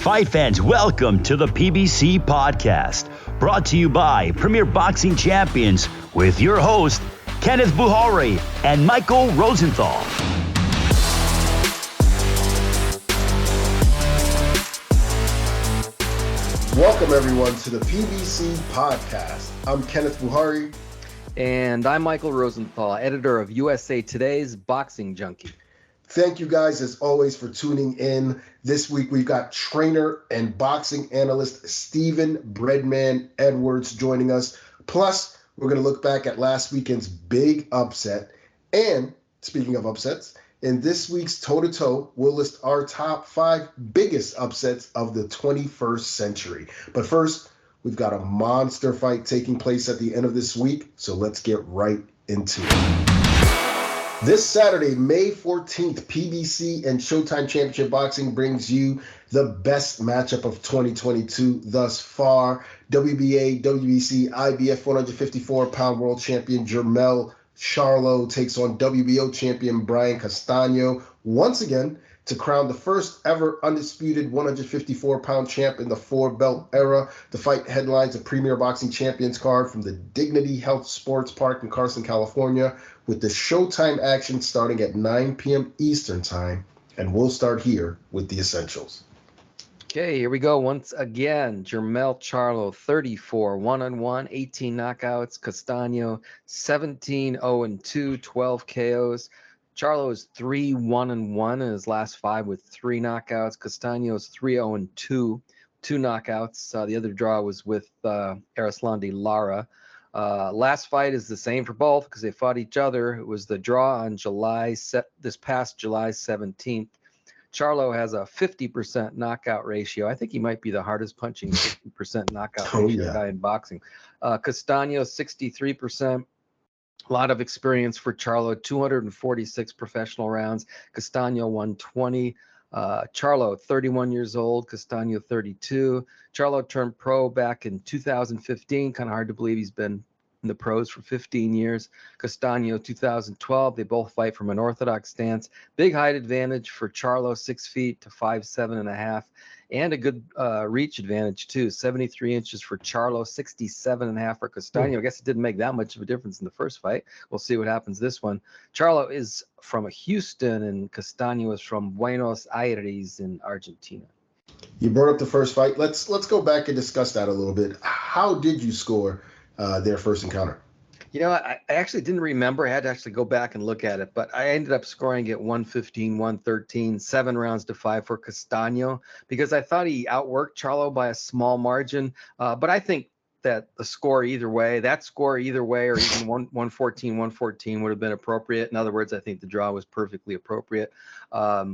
Fight fans, welcome to the PBC podcast, brought to you by Premier Boxing Champions with your host, Kenneth Buhari and Michael Rosenthal. Welcome everyone to the PBC podcast. I'm Kenneth Buhari. And I'm Michael Rosenthal, editor of USA Today's Boxing Junkie. Thank you guys, as always, for tuning in. This week, we've got trainer and boxing analyst Stephen Breadman Edwards joining us. Plus, we're going to look back at last weekend's big upset. And speaking of upsets, in this week's toe-to-toe, we'll list our top 5 biggest upsets of the 21st century. But first, we've got a monster fight taking place at the end of this week, so let's get right into it. This Saturday, May 14th, PBC and Showtime Championship Boxing brings you the best matchup of 2022 thus far. WBA, WBC, IBF 154-pound world champion Jermell Charlo takes on WBO champion Brian Custio once again to crown the first ever undisputed 154-pound champ in the 4-belt era. The fight headlines a Premier Boxing Champions card from the Dignity Health Sports Park in Carson, California, with the Showtime action starting at 9 p.m. Eastern Time. And we'll start here with the essentials. Okay, here we go. Once again, Jermell Charlo, 34, 1-1, 18 knockouts. Custio, 17, 0-2, 12 KOs. Charlo is 3-1-1 in his last 5 with 3 knockouts. Custio is 3-0-2, 2 knockouts. The other draw was with Arislandi Lara. Last fight is the same for both because they fought each other. It was the draw on this past July 17th. Charlo has a 50% knockout ratio. I think he might be the hardest punching 50% knockout ratio guy in boxing. Custio, 63%. A lot of experience for Charlo, 246 professional rounds. Custio, 120. Charlo, 31 years old. Custio, 32. Charlo turned pro back in 2015. Kind of hard to believe he's been in the pros for 15 years. Custio, 2012. They both fight from an orthodox stance. Big height advantage for Charlo, 6 feet to 5'7.5", and a good reach advantage too. 73 inches for Charlo, 67.5 for Custio. I guess it didn't make that much of a difference in the first fight. We'll see what happens this one. Charlo is from Houston and Custio is from Buenos Aires in Argentina. You brought up the first fight. Let's go back and discuss that a little bit. How did you score their first encounter? You know, I actually didn't remember. I had to actually go back and look at it, but I ended up scoring it 115, 113, 7 rounds to 5 for Custio because I thought he outworked Charlo by a small margin. But I think that the score either way, or even 114, 114 would have been appropriate. In other words, I think the draw was perfectly appropriate. I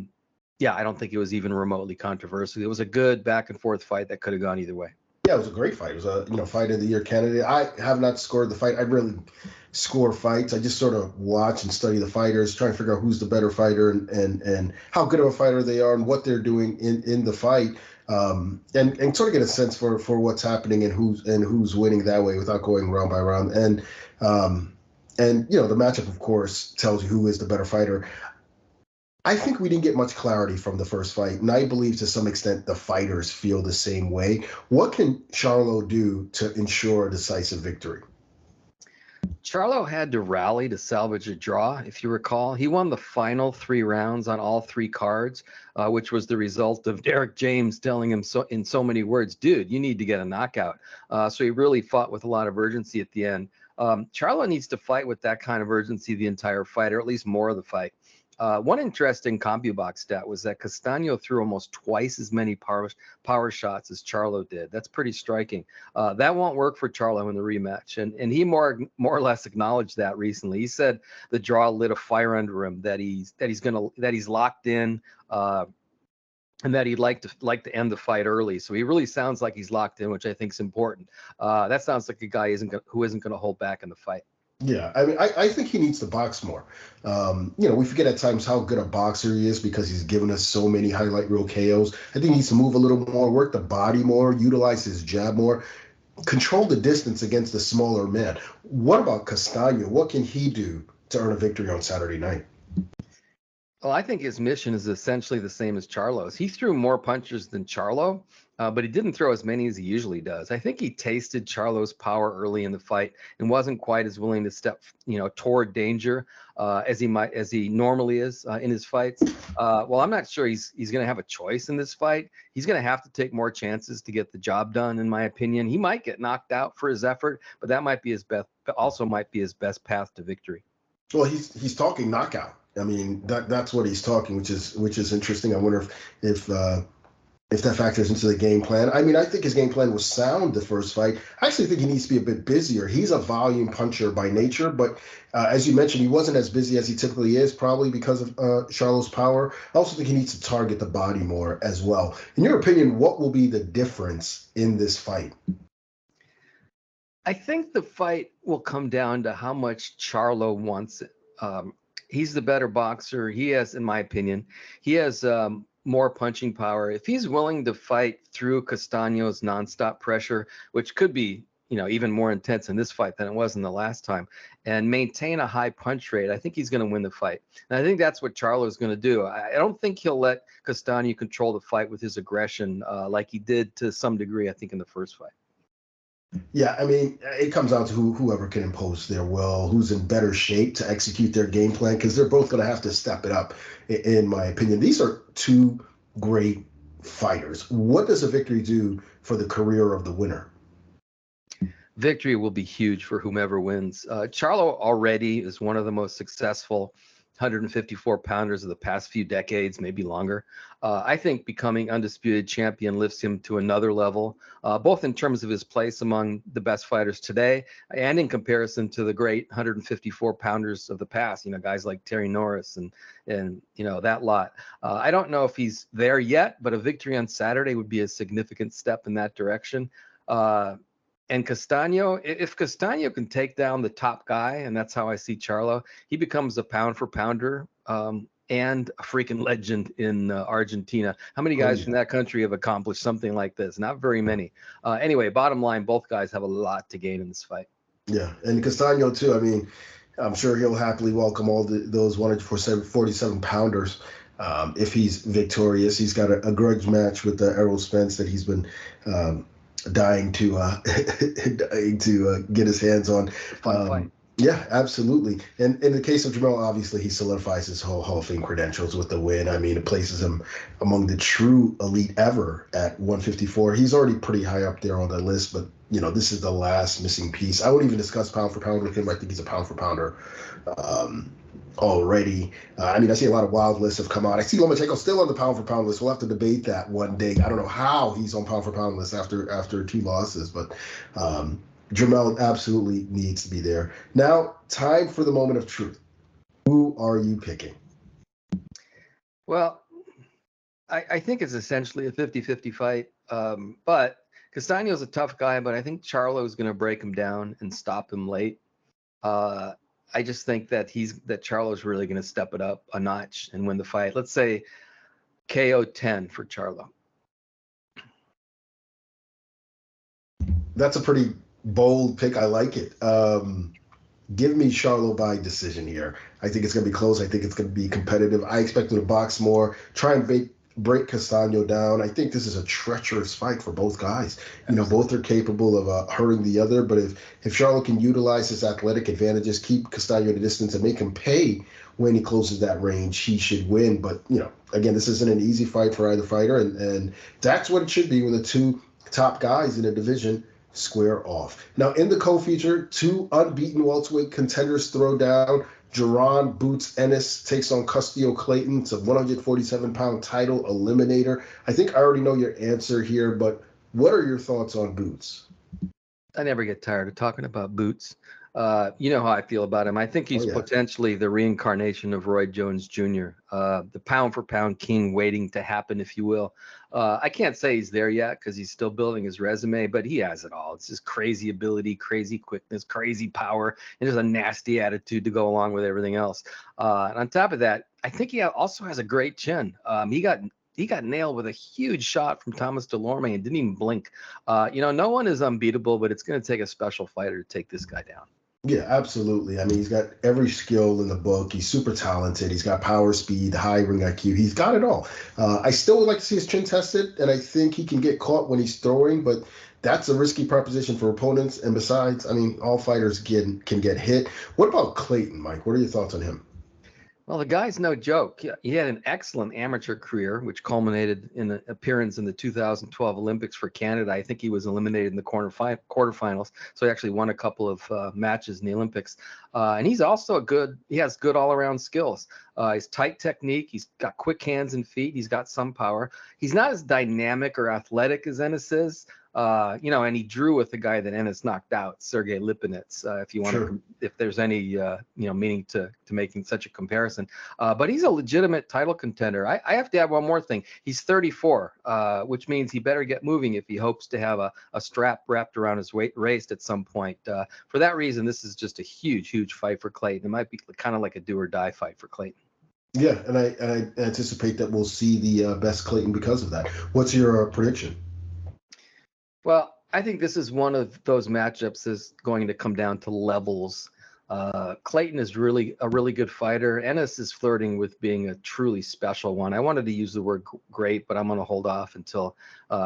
don't think it was even remotely controversial. It was a good back and forth fight that could have gone either way. Yeah, it was a great fight. It was a fight of the year candidate. I have not scored the fight. I really score fights. I just sort of watch and study the fighters, try and figure out who's the better fighter and how good of a fighter they are and what they're doing in the fight, and sort of get a sense for what's happening and who's winning that way without going round by round. And the matchup, of course, tells you who is the better fighter. I think we didn't get much clarity from the first fight, and I believe to some extent the fighters feel the same way. What can Charlo do to ensure a decisive victory? Charlo had to rally to salvage a draw, if you recall. He won the final 3 rounds on all 3 cards, which was the result of Derek James telling him in so many words, dude, you need to get a knockout. So he really fought with a lot of urgency at the end. Charlo needs to fight with that kind of urgency the entire fight, or at least more of the fight. One interesting CompuBox stat was that Custio threw almost twice as many power shots as Charlo did. That's pretty striking. That won't work for Charlo in the rematch, and he more or less acknowledged that recently. He said the draw lit a fire under him, that he's locked in, and that he'd like to end the fight early. So he really sounds like he's locked in, which I think is important. That sounds like a guy who isn't going to hold back in the fight. Yeah, I mean, I think he needs to box more. We forget at times how good a boxer he is because he's given us so many highlight reel KOs. I think he needs to move a little more, work the body more, utilize his jab more, control the distance against the smaller man. What about Custio? What can he do to earn a victory on Saturday night? Well, I think his mission is essentially the same as Charlo's. He threw more punches than Charlo, but he didn't throw as many as he usually does. I think he tasted Charlo's power early in the fight and wasn't quite as willing to step, toward danger as he normally is in his fights. Well, I'm not sure he's going to have a choice in this fight. He's going to have to take more chances to get the job done, in my opinion. He might get knocked out for his effort, but that might be his best. Also, might be his best path to victory. Well, he's talking knockout. I mean, that's what he's talking, which is interesting. I wonder if that factors into the game plan. I mean, I think his game plan was sound the first fight. I actually think he needs to be a bit busier. He's a volume puncher by nature, but as you mentioned, he wasn't as busy as he typically is, probably because of Charlo's power. I also think he needs to target the body more as well. In your opinion, what will be the difference in this fight? I think the fight will come down to how much Charlo wants it. He's the better boxer. He has, in my opinion, he has more punching power. If he's willing to fight through Castano's nonstop pressure, which could be, even more intense in this fight than it was in the last time, and maintain a high punch rate, I think he's going to win the fight. And I think that's what Charlo is going to do. I don't think he'll let Castano control the fight with his aggression like he did to some degree, I think, in the first fight. Yeah, I mean, it comes down to whoever can impose their will, who's in better shape to execute their game plan, because they're both going to have to step it up, in my opinion. These are two great fighters. What does a victory do for the career of the winner? Victory will be huge for whomever wins. Charlo already is one of the most successful 154 pounders of the past few decades, maybe longer. I think becoming undisputed champion lifts him to another level, both in terms of his place among the best fighters today and in comparison to the great 154 pounders of the past, guys like Terry Norris and that lot. I don't know if he's there yet, but a victory on Saturday would be a significant step in that direction. And Castano, if Castano can take down the top guy, and that's how I see Charlo, he becomes a pound for pounder and a freaking legend in Argentina. How many guys from that country have accomplished something like this? Not very many. Anyway, bottom line, both guys have a lot to gain in this fight. Yeah, and Castano too. I mean, I'm sure he'll happily welcome all those 147 pounders. If he's victorious, he's got a grudge match with Errol Spence that he's been dying to get his hands on. Yeah, absolutely. And in the case of Jermell, obviously he solidifies his whole Hall of Fame credentials with the win. I mean, it places him among the true elite ever at 154. He's already pretty high up there on the list, but this is the last missing piece. I wouldn't even discuss pound for pound with him. I think he's a pound for pounder already. I mean, I see a lot of wild lists have come out. I see Lomachenko still on the pound for pound list. We'll have to debate that one day. I don't know how he's on pound for pound list after two losses, but Jermell absolutely needs to be there. Now, time for the moment of truth. Who are you picking? Well, I think it's essentially a 50-50 fight, but Castano's a tough guy, but I think Charlo is going to break him down and stop him late. I just think that Charlo's really going to step it up a notch and win the fight. Let's say KO 10 for Charlo. That's a pretty bold pick. I like it. Give me Charlo by decision here. I think it's going to be close. I think it's going to be competitive. I expect him to box more, try and break Castano down. I think this is a treacherous fight for both guys. Both are capable of hurting the other, but if Charlo can utilize his athletic advantages, keep Castano at a distance, and make him pay when he closes that range, he should win. But, again, this isn't an easy fight for either fighter, and that's what it should be when the two top guys in a division square off. Now, in the co-feature, two unbeaten welterweight contenders throw down. Jaron boots Ennis, takes on Custio Clayton. It's a 147-pound title eliminator. I think I already know your answer here, but what are your thoughts on Boots? I never get tired of talking about Boots. You know how I feel about him. I think he's potentially the reincarnation of Roy Jones Jr., the pound-for-pound king waiting to happen, if you will. I can't say he's there yet because he's still building his resume, but he has it all. It's just crazy ability, crazy quickness, crazy power, and there's a nasty attitude to go along with everything else. And on top of that, I think he also has a great chin. He got nailed with a huge shot from Thomas Delorme and didn't even blink. No one is unbeatable, but it's going to take a special fighter to take this guy down. Yeah, absolutely. I mean, he's got every skill in the book. He's super talented. He's got power, speed, high ring IQ. He's got it all. I still would like to see his chin tested, and I think he can get caught when he's throwing, but that's a risky proposition for opponents. And besides, I mean, all fighters can get hit. What about Clayton, Mike? What are your thoughts on him? Well, the guy's no joke. He had an excellent amateur career, which culminated in an appearance in the 2012 Olympics for Canada. I think he was eliminated in the quarterfinals, so he actually won a couple of matches in the Olympics. And he's also he has good all-around skills. He's tight technique. He's got quick hands and feet. He's got some power. He's not as dynamic or athletic as Ennis is. And he drew with the guy that Ennis knocked out, Sergey Lipinets. If you want Sure. to, if there's any, meaning to making such a comparison, but he's a legitimate title contender. I have to add one more thing. He's 34, which means he better get moving if he hopes to have a strap wrapped around his waist at some point. For that reason, this is just a huge fight for Clayton. It might be kind of like a do or die fight for Clayton. Yeah, and I anticipate that we'll see the best Clayton because of that. What's your prediction? Well, I think this is one of those matchups is going to come down to levels. Clayton is really a really good fighter. Ennis is flirting with being a truly special one. I wanted to use the word great, but I'm going to hold off until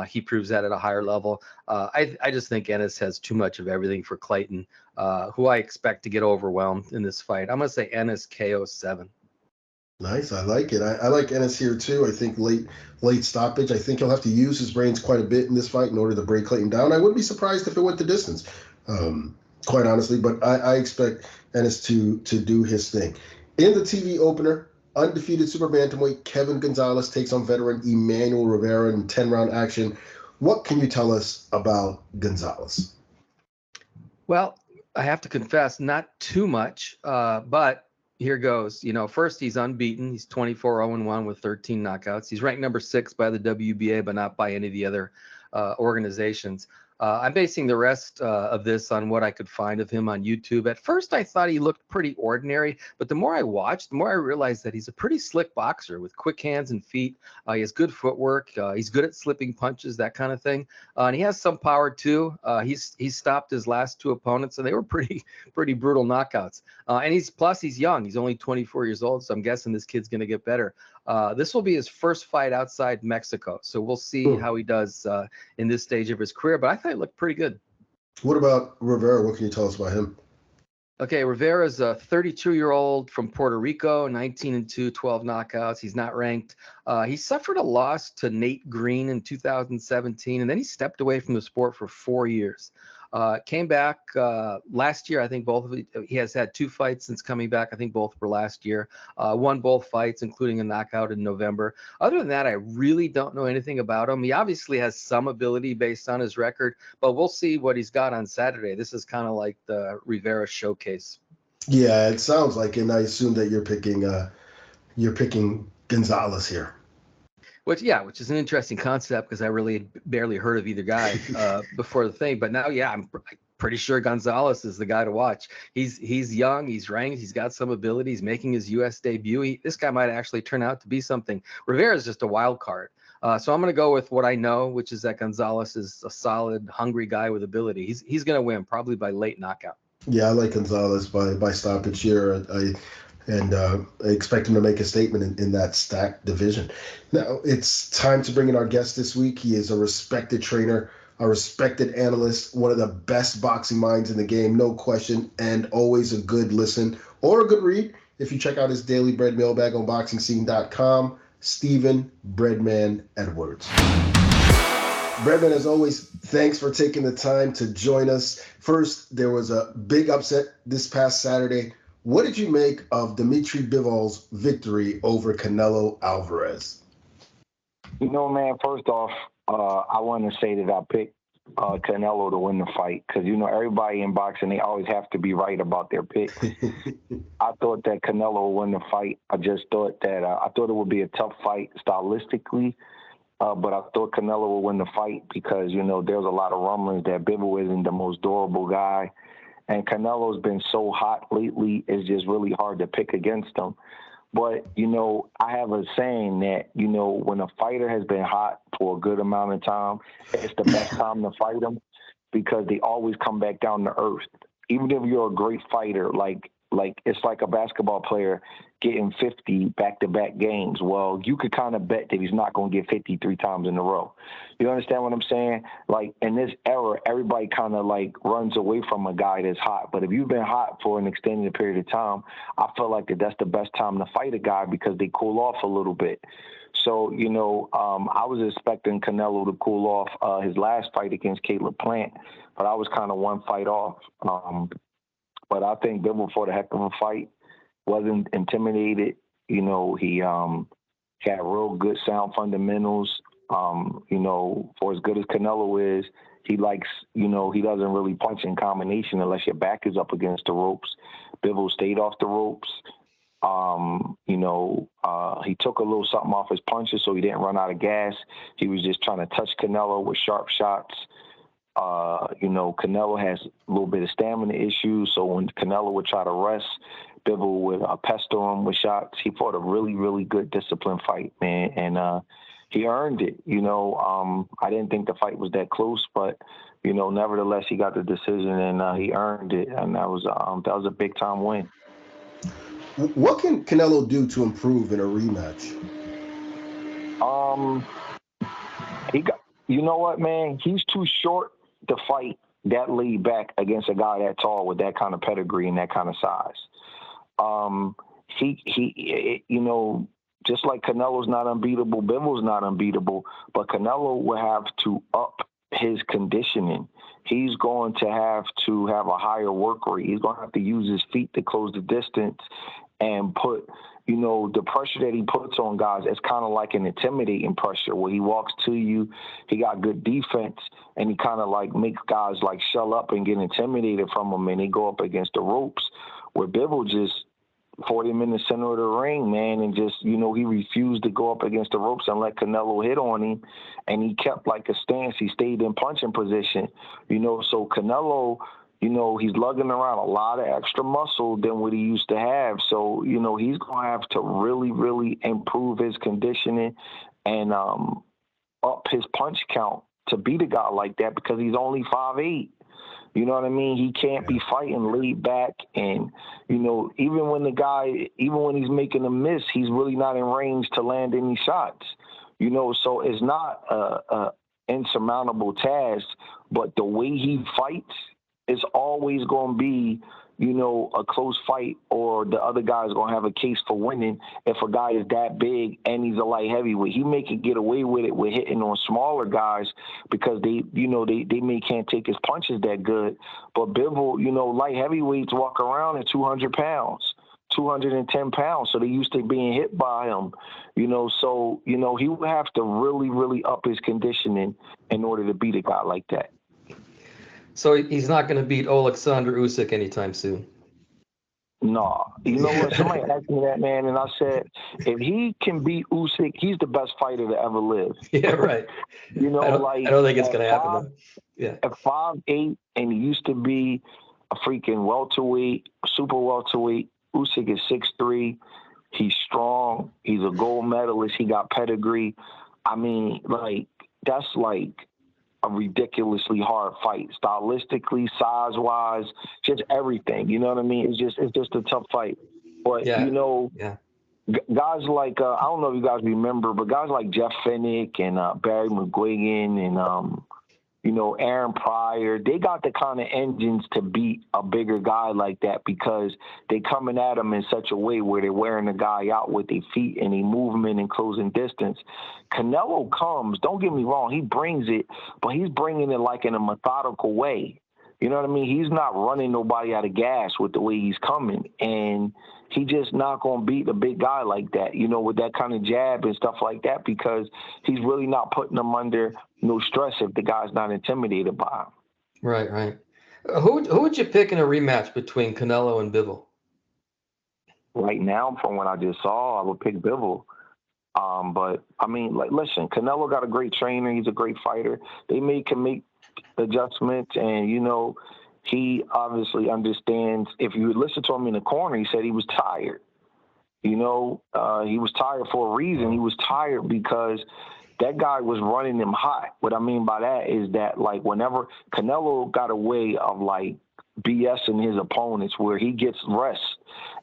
he proves that at a higher level. I just think Ennis has too much of everything for Clayton, who I expect to get overwhelmed in this fight. I'm going to say Ennis KO 7. Nice, I like it. I like Ennis here too. I think late stoppage. I think he'll have to use his brains quite a bit in this fight in order to break Clayton down. I wouldn't be surprised if it went the distance, quite honestly. But I expect Ennis to do his thing. In the TV opener, undefeated super bantamweight Kevin Gonzalez takes on veteran Emanuel Rivera in 10-round action. What can you tell us about Gonzalez? Well, I have to confess, not too much, but here goes. First, he's unbeaten. He's 24-0-1 with 13 knockouts. He's ranked number 6 by the WBA, but not by any of the other organizations. I'm basing the rest of this on what I could find of him on YouTube. At first, I thought he looked pretty ordinary, but the more I watched, the more I realized that he's a pretty slick boxer with quick hands and feet. He has good footwork. He's good at slipping punches, that kind of thing. And he has some power too. He's stopped his last 2 opponents, and they were pretty brutal knockouts. And he's young. He's only 24 years old, so I'm guessing this kid's going to get better. This will be his first fight outside Mexico, so we'll see how he does in this stage of his career. But I thought he looked pretty good. What about Rivera? What can you tell us about him? Okay, Rivera's a 32-year-old from Puerto Rico, 19-2, 12 knockouts. He's not ranked. He suffered a loss to Nate Green in 2017, and then he stepped away from the sport for 4 years. Came back last year. I think he has had 2 fights since coming back. I think both were last year. Won both fights, including a knockout in November. Other than that, I really don't know anything about him. He obviously has some ability based on his record, but we'll see what he's got on Saturday. This is kind of like the Rivera showcase. Yeah, it sounds like, and I assume that you're picking Gonzalez here. Which is an interesting concept because I really barely heard of either guy before the thing. But now, I'm pretty sure Gonzalez is the guy to watch. He's young, he's ranked, he's got some ability, he's making his U.S. debut. This guy might actually turn out to be something. Rivera is just a wild card. So I'm going to go with what I know, which is that Gonzalez is a solid, hungry guy with ability. He's going to win, probably by late knockout. Yeah, I like Gonzalez by stoppage here. I expect him to make a statement in that stacked division. Now, it's time to bring in our guest this week. He is a respected trainer, a respected analyst, one of the best boxing minds in the game, no question, and always a good listen or a good read if you check out his daily bread mailbag on BoxingScene.com, Stephen Breadman Edwards. Breadman, as always, thanks for taking the time to join us. First, there was a big upset this past Saturday. What did you make of Dimitri Bivol's victory over Canelo Alvarez? Man, first off, I want to say that I picked Canelo to win the fight because, everybody in boxing, they always have to be right about their pick. I thought that Canelo would win the fight. I just thought that I thought it would be a tough fight stylistically, but I thought Canelo would win the fight because, there's a lot of rumors that Bivol isn't the most durable guy. And Canelo's been so hot lately, it's just really hard to pick against him. But, I have a saying that, when a fighter has been hot for a good amount of time, it's the best time to fight them because they always come back down to earth. even if you're a great fighter, like it's like a basketball player getting 50 back-to-back games. Well, you could kind of bet that he's not going to get 53 times in a row. You understand what I'm saying? Like, in this era, everybody kind of, like, runs away from a guy that's hot. But if you've been hot for an extended period of time, I feel like that's the best time to fight a guy because they cool off a little bit. So, I was expecting Canelo to cool off his last fight against Caleb Plant, but I was kind of one fight off. But I think Bivol fought a heck of a fight, wasn't intimidated. He had real good sound fundamentals. For as good as Canelo is, he likes, he doesn't really punch in combination unless your back is up against the ropes. Bivol stayed off the ropes. He took a little something off his punches so he didn't run out of gas. He was just trying to touch Canelo with sharp shots. Canelo has a little bit of stamina issues, so when Canelo would try to rest, Bivol would pester him with shots. He fought a really, really good disciplined fight, man, and he earned it. I didn't think the fight was that close, but nevertheless, he got the decision and he earned it, and that was a big time win. What can Canelo do to improve in a rematch? You know what, man? He's too short to fight that laid back against a guy that tall with that kind of pedigree and that kind of size. Just like Canelo's not unbeatable, Bivol's not unbeatable, but Canelo will have to up his conditioning. He's going to have a higher work rate. He's going to have to use his feet to close the distance and put, the pressure that he puts on guys, it's kind of like an intimidating pressure where he walks to you, he got good defense, and he kind of like makes guys like shell up and get intimidated from him, and they go up against the ropes, where Bivol just 40 him in the center of the ring, man, and just, he refused to go up against the ropes and let Canelo hit on him, and he kept like a stance. He stayed in punching position, so Canelo, he's lugging around a lot of extra muscle than what he used to have. So, he's going to have to really, really improve his conditioning and up his punch count to beat a guy like that because he's only 5'8". You know what I mean? He can't be fighting laid back. And, even when he's making a miss, he's really not in range to land any shots. So it's not a insurmountable task, but the way he fights, it's always going to be, a close fight, or the other guy's going to have a case for winning if a guy is that big and he's a light heavyweight. He may can get away with it with hitting on smaller guys because they may can't take his punches that good. But Bivol, light heavyweights walk around at 200 pounds. 210 pounds, so they used to being hit by him, so, he would have to really, really up his conditioning in order to beat a guy like that. So he's not going to beat Alexander Usyk anytime soon? No. You know what? Somebody asked me that, man, and I said, if he can beat Usyk, he's the best fighter to ever live. Yeah, right. I don't think it's going to happen, though. Yeah. At 5'8", and he used to be a freaking welterweight, super welterweight. Usyk is 6'3". He's strong. He's a gold medalist. He got pedigree. I mean, that's like a ridiculously hard fight, stylistically, size-wise, just everything. You know what I mean? It's just a tough fight. But guys like I don't know if you guys remember, but guys like Jeff Fennick and Barry McGuigan and Aaron Pryor, they got the kind of engines to beat a bigger guy like that because they coming at him in such a way where they're wearing the guy out with their feet and their movement and closing distance. Canelo comes, don't get me wrong, he brings it, but he's bringing it like in a methodical way. You know what I mean? He's not running nobody out of gas with the way he's coming. And he just not going to beat a big guy like that, with that kind of jab and stuff like that, because he's really not putting him under no stress if the guy's not intimidated by him. Right. Who would you pick in a rematch between Canelo and Bivol? Right now, from what I just saw, I would pick Bivol. But, I mean, listen, Canelo got a great trainer. He's a great fighter. They can make adjustments, and, he obviously understands. If you listen to him in the corner, he said he was tired. He was tired for a reason. He was tired because that guy was running him hot. What I mean by that is that, like, whenever Canelo got a way of, like, BSing his opponents where he gets rest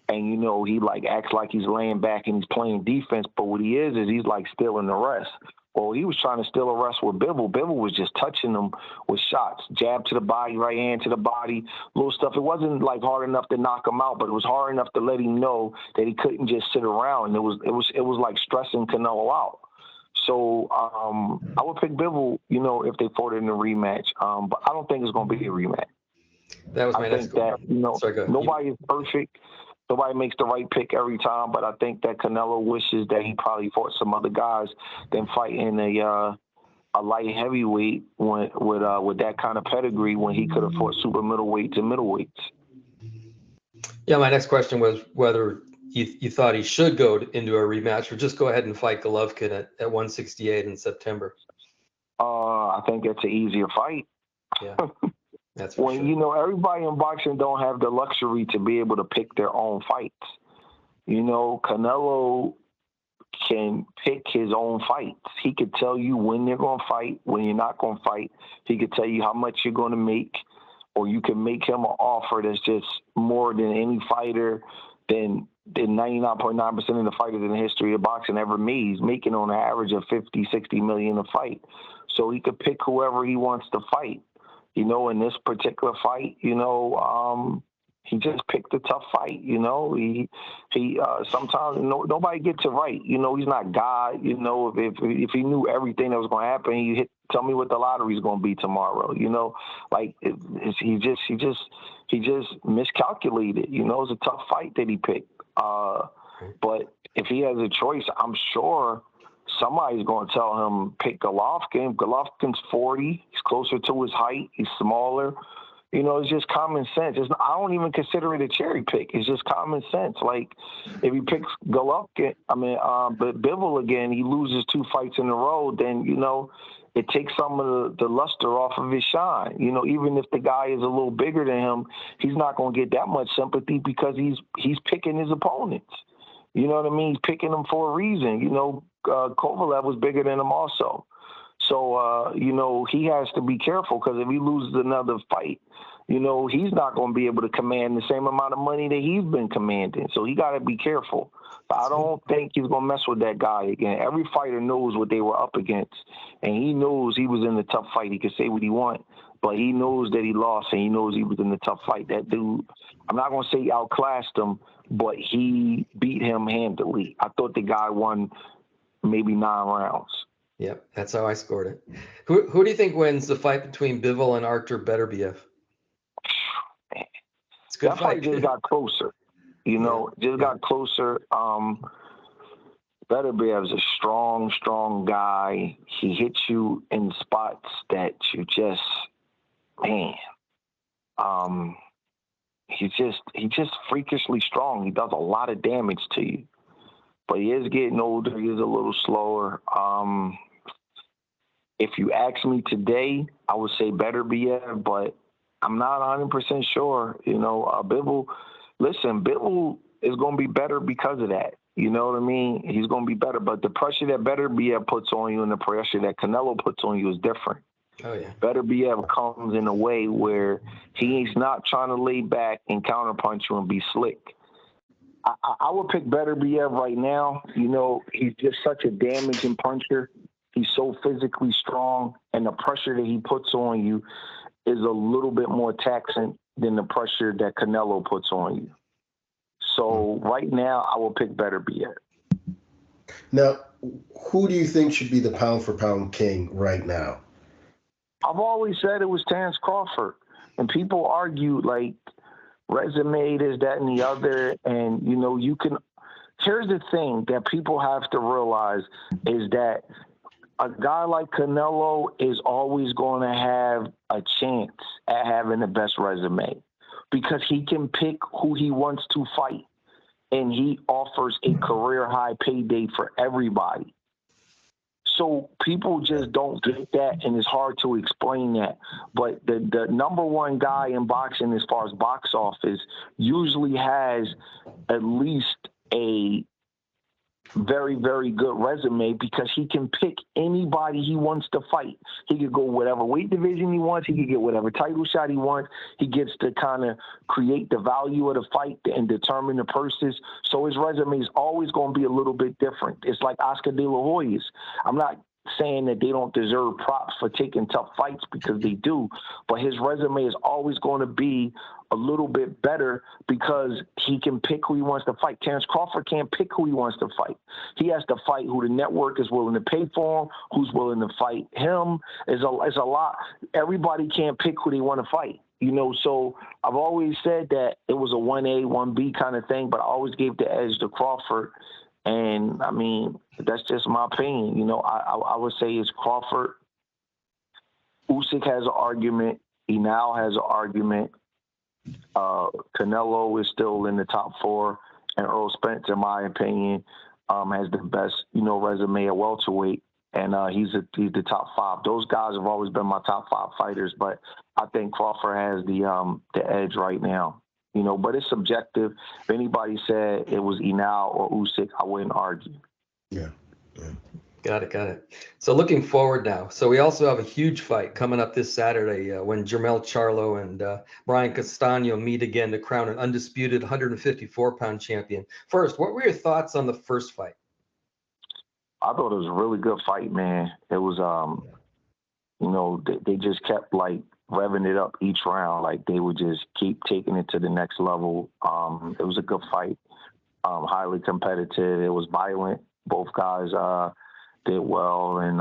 and, you know, he, like, acts like he's laying back and he's playing defense, but what he is he's, like, stealing the rest. Well, he was trying to steal a rest with Bivol. Bivol was just touching him with shots, jab to the body, right hand to the body, little stuff. It wasn't, like, hard enough to knock him out, but it was hard enough to let him know that he couldn't just sit around. And it was like stressing Canelo out. So I would pick Bivol, you know, if they fought in a rematch. But I don't think it's going to be a rematch. That was my next question. That, you know, sorry, nobody is perfect. Nobody makes the right pick every time, but I think that Canelo wishes that he probably fought some other guys than fighting a light heavyweight with that kind of pedigree when he could have fought super middleweights and middleweights. Yeah, my next question was whether you thought he should go into a rematch or just go ahead and fight Golovkin at 168 in September. I think it's an easier fight. Yeah. That's for sure. You know, everybody in boxing don't have the luxury to be able to pick their own fights. You know, Canelo can pick his own fights. He could tell you when they're going to fight, when you're not going to fight. He could tell you how much you're going to make, or you can make him an offer that's just more than any fighter, than 99.9% of the fighters in the history of boxing ever made. He's making on an average of 50, 60 million a fight. So he could pick whoever he wants to fight. You know, in this particular fight, you know, he just picked a tough fight. You know, he sometimes nobody gets it right. You know, he's not God. You know, if he knew everything that was going to happen, tell me what the lottery is going to be tomorrow. You know, like he just miscalculated. You know, it's a tough fight that he picked. But if he has a choice, I'm sure somebody's going to tell him pick Golovkin. Golovkin's 40. He's closer to his height. He's smaller. You know, it's just common sense. I don't even consider it a cherry pick. It's just common sense. Like, if he picks Golovkin, but Bivol again, he loses 2 fights in a row, then, you know, it takes some of the luster off of his shine. You know, even if the guy is a little bigger than him, he's not going to get that much sympathy because he's picking his opponents. You know what I mean? He's picking them for a reason. You know, Kovalev was bigger than him also. So, you know, he has to be careful because if he loses another fight, you know, he's not going to be able to command the same amount of money that he's been commanding. So he got to be careful. But I don't think he's going to mess with that guy again. Every fighter knows what they were up against, and he knows he was in the tough fight. He can say what he wants, but he knows that he lost, and he knows he was in the tough fight. That dude, I'm not going to say he outclassed him, but he beat him handily. I thought the guy won maybe 9 rounds. Yep, that's how I scored it. Who do you think wins the fight between Bivol and Artur Beterbiev? It's a good that fight just got closer. You know, got closer. Beterbiev's a strong guy. He hits you in spots that you just, man. He's just freakishly strong. He does a lot of damage to you. But he is getting older. He is a little slower. If you ask me today, I would say Beterbiev, but I'm not 100% sure. You know, Bivol is going to be better because of that. You know what I mean? He's going to be better. But the pressure that Beterbiev puts on you and the pressure that Canelo puts on you is different. Oh, yeah. Beterbiev comes in a way where he's not trying to lay back and counterpunch you and be slick. I would pick Beterbiev right now. You know, he's just such a damaging puncher. He's so physically strong, and the pressure that he puts on you is a little bit more taxing than the pressure that Canelo puts on you. So right now, I will pick Beterbiev. Now, who do you think should be the pound-for-pound king right now? I've always said it was Terrence Crawford, and people argue, like, resume, this, that, and the other, and, you know, you can – here's the thing that people have to realize is that a guy like Canelo is always going to have a chance at having the best resume because he can pick who he wants to fight, and he offers a career-high payday for everybody. So people just don't get that, and it's hard to explain that. But the number one guy in boxing as far as box office usually has at least a very, very good resume because he can pick anybody he wants to fight. He could go whatever weight division he wants. He could get whatever title shot he wants. He gets to kind of create the value of the fight and determine the purses. So his resume is always going to be a little bit different. It's like Oscar De La Hoya's. I'm not saying that they don't deserve props for taking tough fights because they do, but his resume is always going to be a little bit better because he can pick who he wants to fight. Terrence Crawford can't pick who he wants to fight. He has to fight who the network is willing to pay for him, who's willing to fight him. It's a lot. Everybody can't pick who they want to fight. So I've always said that it was a 1A, 1B kind of thing, but I always gave the edge to Crawford. And, I mean, that's just my opinion. I would say it's Crawford. Usyk has an argument. Emanuel has an argument. Canelo is still in the top 4. And Earl Spence, in my opinion, has the best, resume at welterweight. And he's the top 5. Those guys have always been my top 5 fighters. But I think Crawford has the edge right now. But it's subjective. If anybody said it was Emanuel or Usyk, I wouldn't argue. Yeah. Got it. So looking forward now. So we also have a huge fight coming up this Saturday when Jermell Charlo and Brian Custio meet again to crown an undisputed 154-pound champion. First, what were your thoughts on the first fight? I thought it was a really good fight, man. It was, they just kept revving it up each round. They would just keep taking it to the next level. It was a good fight, highly competitive. It was violent. Both guys did well. And,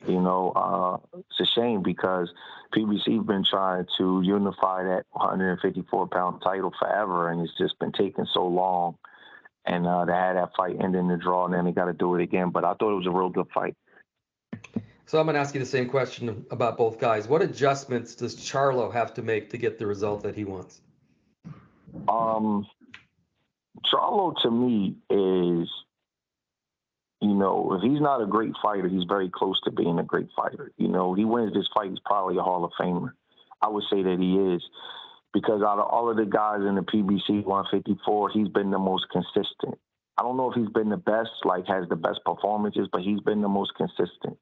it's a shame because PBC been trying to unify that 154-pound title forever, and it's just been taking so long. And they had that fight end in the draw, and then they got to do it again. But I thought it was a real good fight. So I'm going to ask you the same question about both guys. What adjustments does Charlo have to make to get the result that he wants? Charlo, to me, is, if he's not a great fighter, he's very close to being a great fighter. He wins this fight, he's probably a Hall of Famer. I would say that he is. Because out of all of the guys in the PBC 154, he's been the most consistent. I don't know if he's been the best, has the best performances, but he's been the most consistent.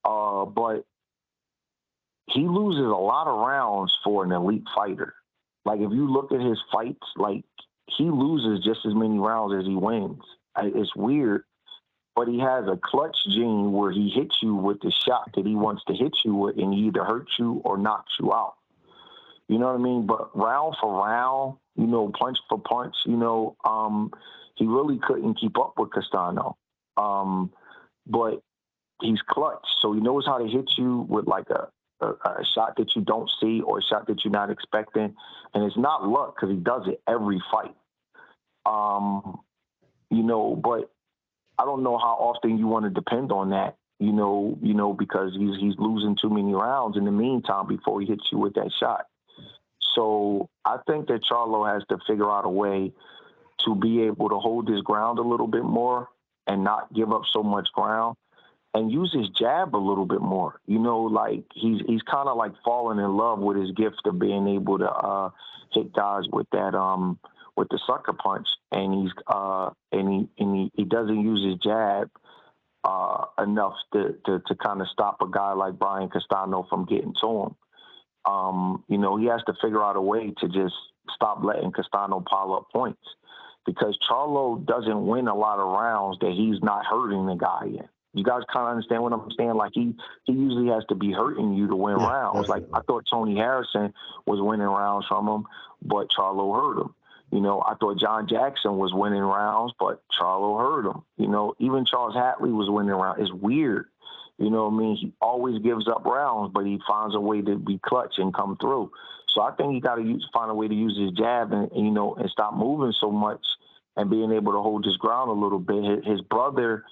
But he loses a lot of rounds for an elite fighter. If you look at his fights, he loses just as many rounds as he wins. It's weird, but he has a clutch gene where he hits you with the shot that he wants to hit you with, and he either hurts you or knocks you out. You know what I mean? But round for round, punch for punch, he really couldn't keep up with Castano. But he's clutch, so he knows how to hit you with a shot that you don't see or a shot that you're not expecting. And it's not luck because he does it every fight. But I don't know how often you want to depend on that, because he's losing too many rounds in the meantime before he hits you with that shot. So I think that Charlo has to figure out a way to be able to hold his ground a little bit more and not give up so much ground and use his jab a little bit more. He's kind of falling in love with his gift of being able to hit guys with that with the sucker punch, and he doesn't use his jab enough to kind of stop a guy like Brian Castano from getting to him. He has to figure out a way to just stop letting Castano pile up points because Charlo doesn't win a lot of rounds that he's not hurting the guy in. You guys kind of understand what I'm saying? He usually has to be hurting you to win rounds. Definitely. I thought Tony Harrison was winning rounds from him, but Charlo hurt him. I thought John Jackson was winning rounds, but Charlo hurt him. Even Charles Hatley was winning rounds. It's weird. He always gives up rounds, but he finds a way to be clutch and come through. So I think he got to find a way to use his jab and stop moving so much and being able to hold his ground a little bit. His brother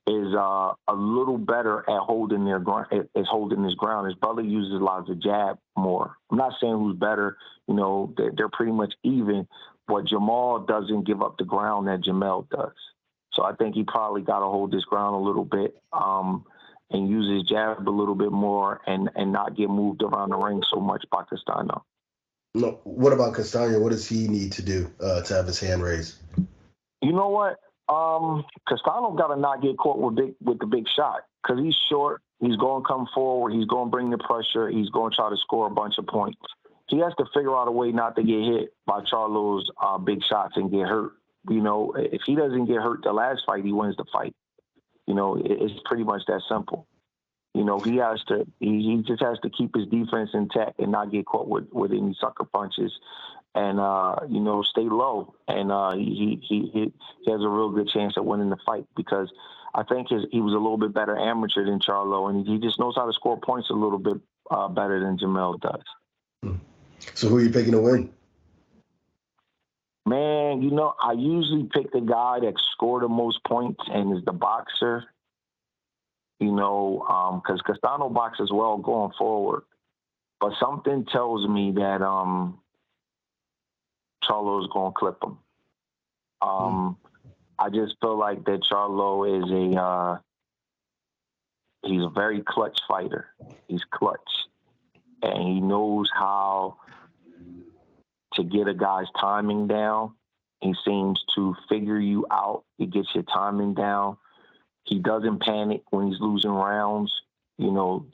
is a little better at holding his ground. His brother uses a lot of the jab more. I'm not saying who's better. They're pretty much even, but Jermell doesn't give up the ground that Jermell does. So I think he probably got to hold his ground a little bit. And use his jab a little bit more and not get moved around the ring so much by Castano. No, what about Castano? What does he need to do to have his hand raised? You know what? Castano got to not get caught with the big shot because he's short. He's going to come forward. He's going to bring the pressure. He's going to try to score a bunch of points. He has to figure out a way not to get hit by Charlo's big shots and get hurt. You know, if he doesn't get hurt the last fight, he wins the fight. You know, it's pretty much that simple. You know, he just has to keep his defense intact and not get caught with any sucker punches, and you know, stay low. And he has a real good chance of winning the fight because I think he was a little bit better amateur than Charlo, and he just knows how to score points a little bit better than Jermell does. So who are you picking to win? Man, you know, I usually pick the guy that scored the most points and is the boxer. You know, because Castano boxes well going forward. But something tells me that Charlo's going to clip him. I just feel like that Charlo is he's a very clutch fighter. He's clutch. And he knows how to get a guy's timing down. He seems to figure you out. He gets your timing down. He doesn't panic when he's losing rounds. You know,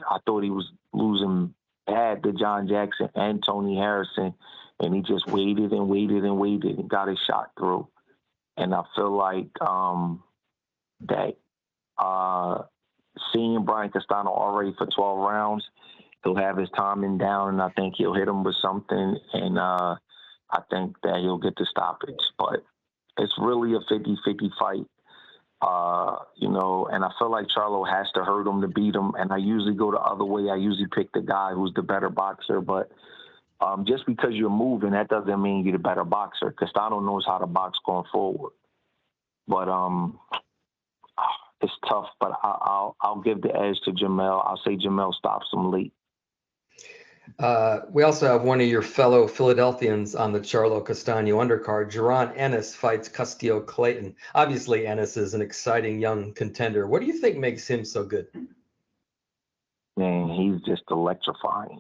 I thought he was losing bad to John Jackson and Tony Harrison, and he just waited and waited and waited and got his shot through. And I feel like that seeing Brian Castano already for 12 rounds, he'll have his timing down, and I think he'll hit him with something, and I think that he'll get the stoppage. But it's really a 50-50 fight. You know, and I feel like Charlo has to hurt him to beat him. And I usually go the other way. I usually pick the guy who's the better boxer. But just because you're moving, that doesn't mean you're the better boxer. Castano knows how to box going forward. But it's tough. But I'll give the edge to Jermell. I'll say Jermell stops him late. We also have one of your fellow Philadelphians on the Charlo-Castano undercard. Jaron Ennis fights Custio Clayton. Obviously, Ennis is an exciting young contender. What do you think makes him so good? Man, he's just electrifying.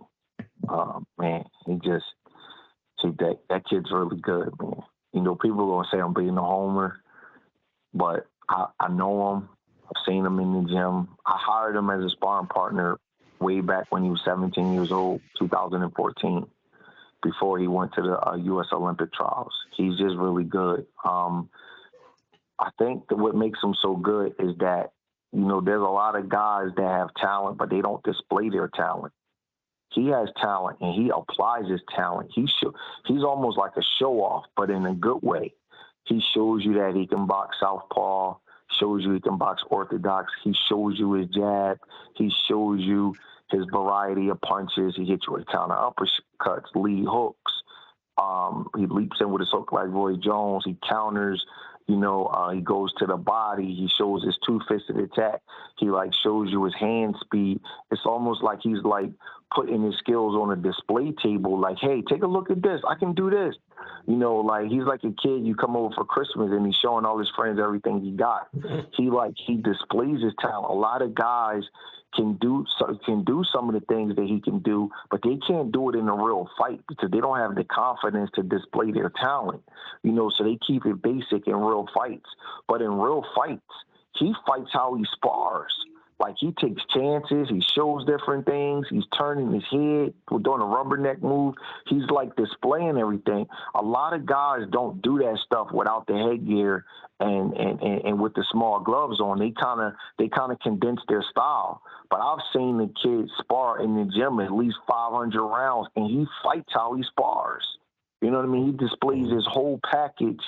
Man, that kid's really good, man. You know, people are going to say I'm being a homer, but I know him. I've seen him in the gym. I hired him as a sparring partner way back when he was 17 years old, 2014, before he went to the U.S. Olympic trials. He's just really good. I think that what makes him so good is that, you know, there's a lot of guys that have talent, but they don't display their talent. He has talent, and he applies his talent. He's almost like a show-off, but in a good way. He shows you that he can box southpaw, shows you he can box orthodox. He shows you his jab. He shows you his variety of punches. He hits you with counter uppercuts, lead hooks. He leaps in with his hook like Roy Jones. He counters. You know, he goes to the body. He shows his two-fisted attack. He, like, shows you his hand speed. It's almost like he's, like, putting his skills on a display table. Like, hey, take a look at this. I can do this. You know, like, he's like a kid. You come over for Christmas, and he's showing all his friends everything he got. He displays his talent. A lot of guys can do some of the things that he can do, but they can't do it in a real fight because they don't have the confidence to display their talent, you know, so they keep it basic in real fights. But in real fights, he fights how he spars. Like, he takes chances. He shows different things. He's turning his head. We're doing a rubberneck move. He's, like, displaying everything. A lot of guys don't do that stuff without the headgear and with the small gloves on. They kind of condense their style. But I've seen the kid spar in the gym at least 500 rounds, and he fights how he spars. You know what I mean? He displays his whole package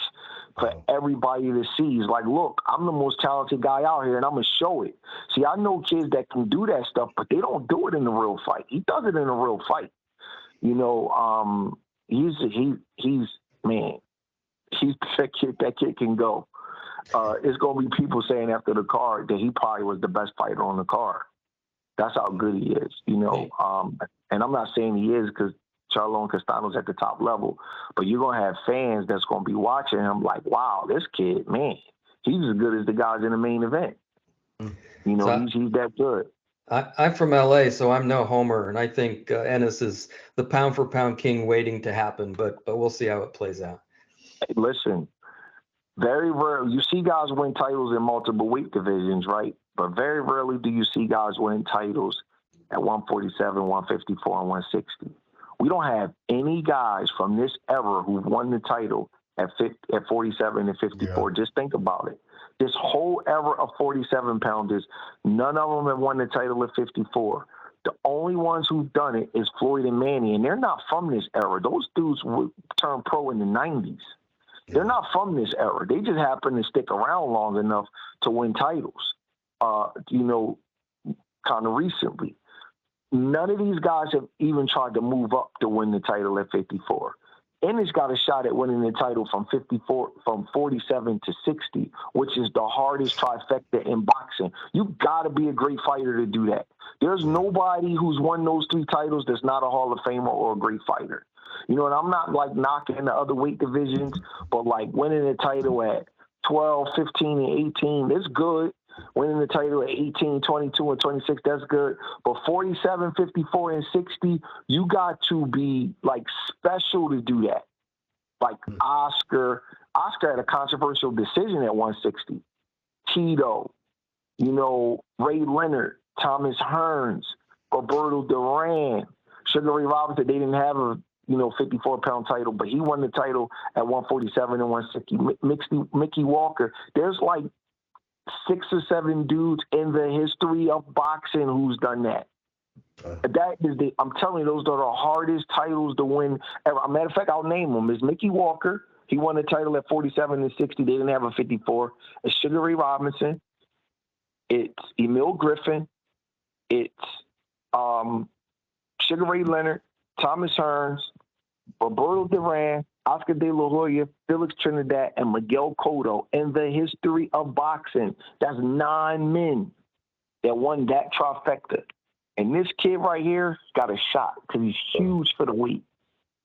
for everybody to see. He's like, look, I'm the most talented guy out here, and I'm going to show it. See, I know kids that can do that stuff, but they don't do it in a real fight. He does it in a real fight. You know, that kid can go. It's going to be people saying after the card that he probably was the best fighter on the card. That's how good he is, you know. And I'm not saying he is because Charlo and Castano's at the top level, but you're going to have fans that's going to be watching him like, wow, this kid, man, he's as good as the guys in the main event. You know, he's that good. I'm from LA, so I'm no homer, and I think Ennis is the pound-for-pound king waiting to happen, but we'll see how it plays out. Hey, listen, Very rarely. You see guys win titles in multiple weight divisions, right? But very rarely do you see guys win titles at 147, 154, and 160. We don't have any guys from this era who won the title at 47 and 54. Yeah. Just think about it. This whole era of 47-pounders, none of them have won the title at 54. The only ones who've done it is Floyd and Manny, and they're not from this era. Those dudes would turn pro in the 90s. Yeah. They're not from this era. They just happen to stick around long enough to win titles, kind of recently. None of these guys have even tried to move up to win the title at 54. Ennis got a shot at winning the title from 47 to 60, which is the hardest trifecta in boxing. You got to be a great fighter to do that. There's nobody who's won those 3 titles that's not a Hall of Famer or a great fighter. And I'm not like knocking the other weight divisions, but like winning the title at 12, 15, and 18, that's good. Winning the title at 18, 22, and 26, that's good. But 47, 54, and 60, you got to be, like, special to do that. Like Oscar had a controversial decision at 160. Tito, Ray Leonard, Thomas Hearns, Roberto Duran, Sugar Ray Robinson. They didn't have a 54-pound title, but he won the title at 147 and 160. Mickey Walker. There's like 6 or 7 dudes in the history of boxing who's done that. That is I'm telling you, those are the hardest titles to win ever. As a matter of fact, I'll name them. It's Mickey Walker. He won the title at 47 and 60. They didn't have a 54. It's Sugar Ray Robinson. It's Emil Griffin. It's Sugar Ray Leonard, Thomas Hearns, Roberto Duran, Oscar De La Hoya, Felix Trinidad, and Miguel Cotto. In the history of boxing, that's 9 men that won that trifecta. And this kid right here got a shot because he's huge for the weight.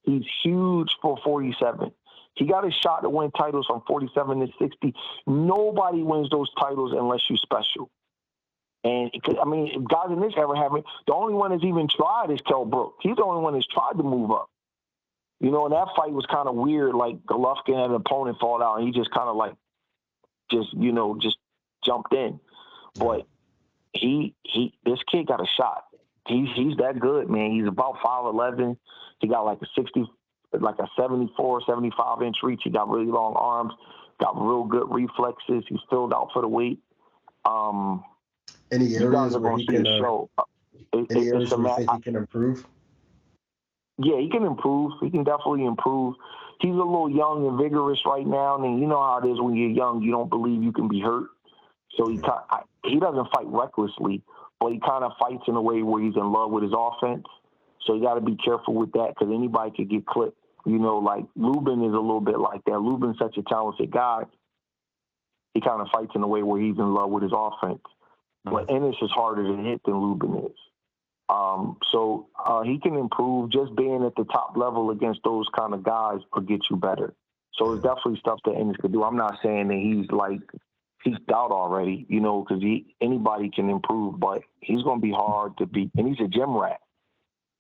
He's huge for 47. He got a shot to win titles from 47 to 60. Nobody wins those titles unless you're special. And, guys in this era haven't. The only one that's even tried is Kell Brook. He's the only one that's tried to move up. And that fight was kind of weird. Like, Golovkin had an opponent fall out, and he just kind of, just jumped in. But this kid got a shot. He's that good, man. He's about 5'11". He got like a 74, 75-inch reach. He got really long arms, got real good reflexes. He's filled out for the weight. Any areas where he can he can improve? Yeah, he can improve. He can definitely improve. He's a little young and vigorous right now, and you know how it is when you're young. You don't believe you can be hurt. So he doesn't fight recklessly, but he kind of fights in a way where he's in love with his offense. So you got to be careful with that because anybody could get clipped. Like Lubin is a little bit like that. Lubin's such a talented guy. He kind of fights in a way where he's in love with his offense. But Ennis is harder to hit than Lubin is. So he can improve. Just being at the top level against those kind of guys will get you better. So it's definitely stuff that Ennis could do. I'm not saying that he's out already, because anybody can improve, but he's going to be hard to beat. And he's a gym rat.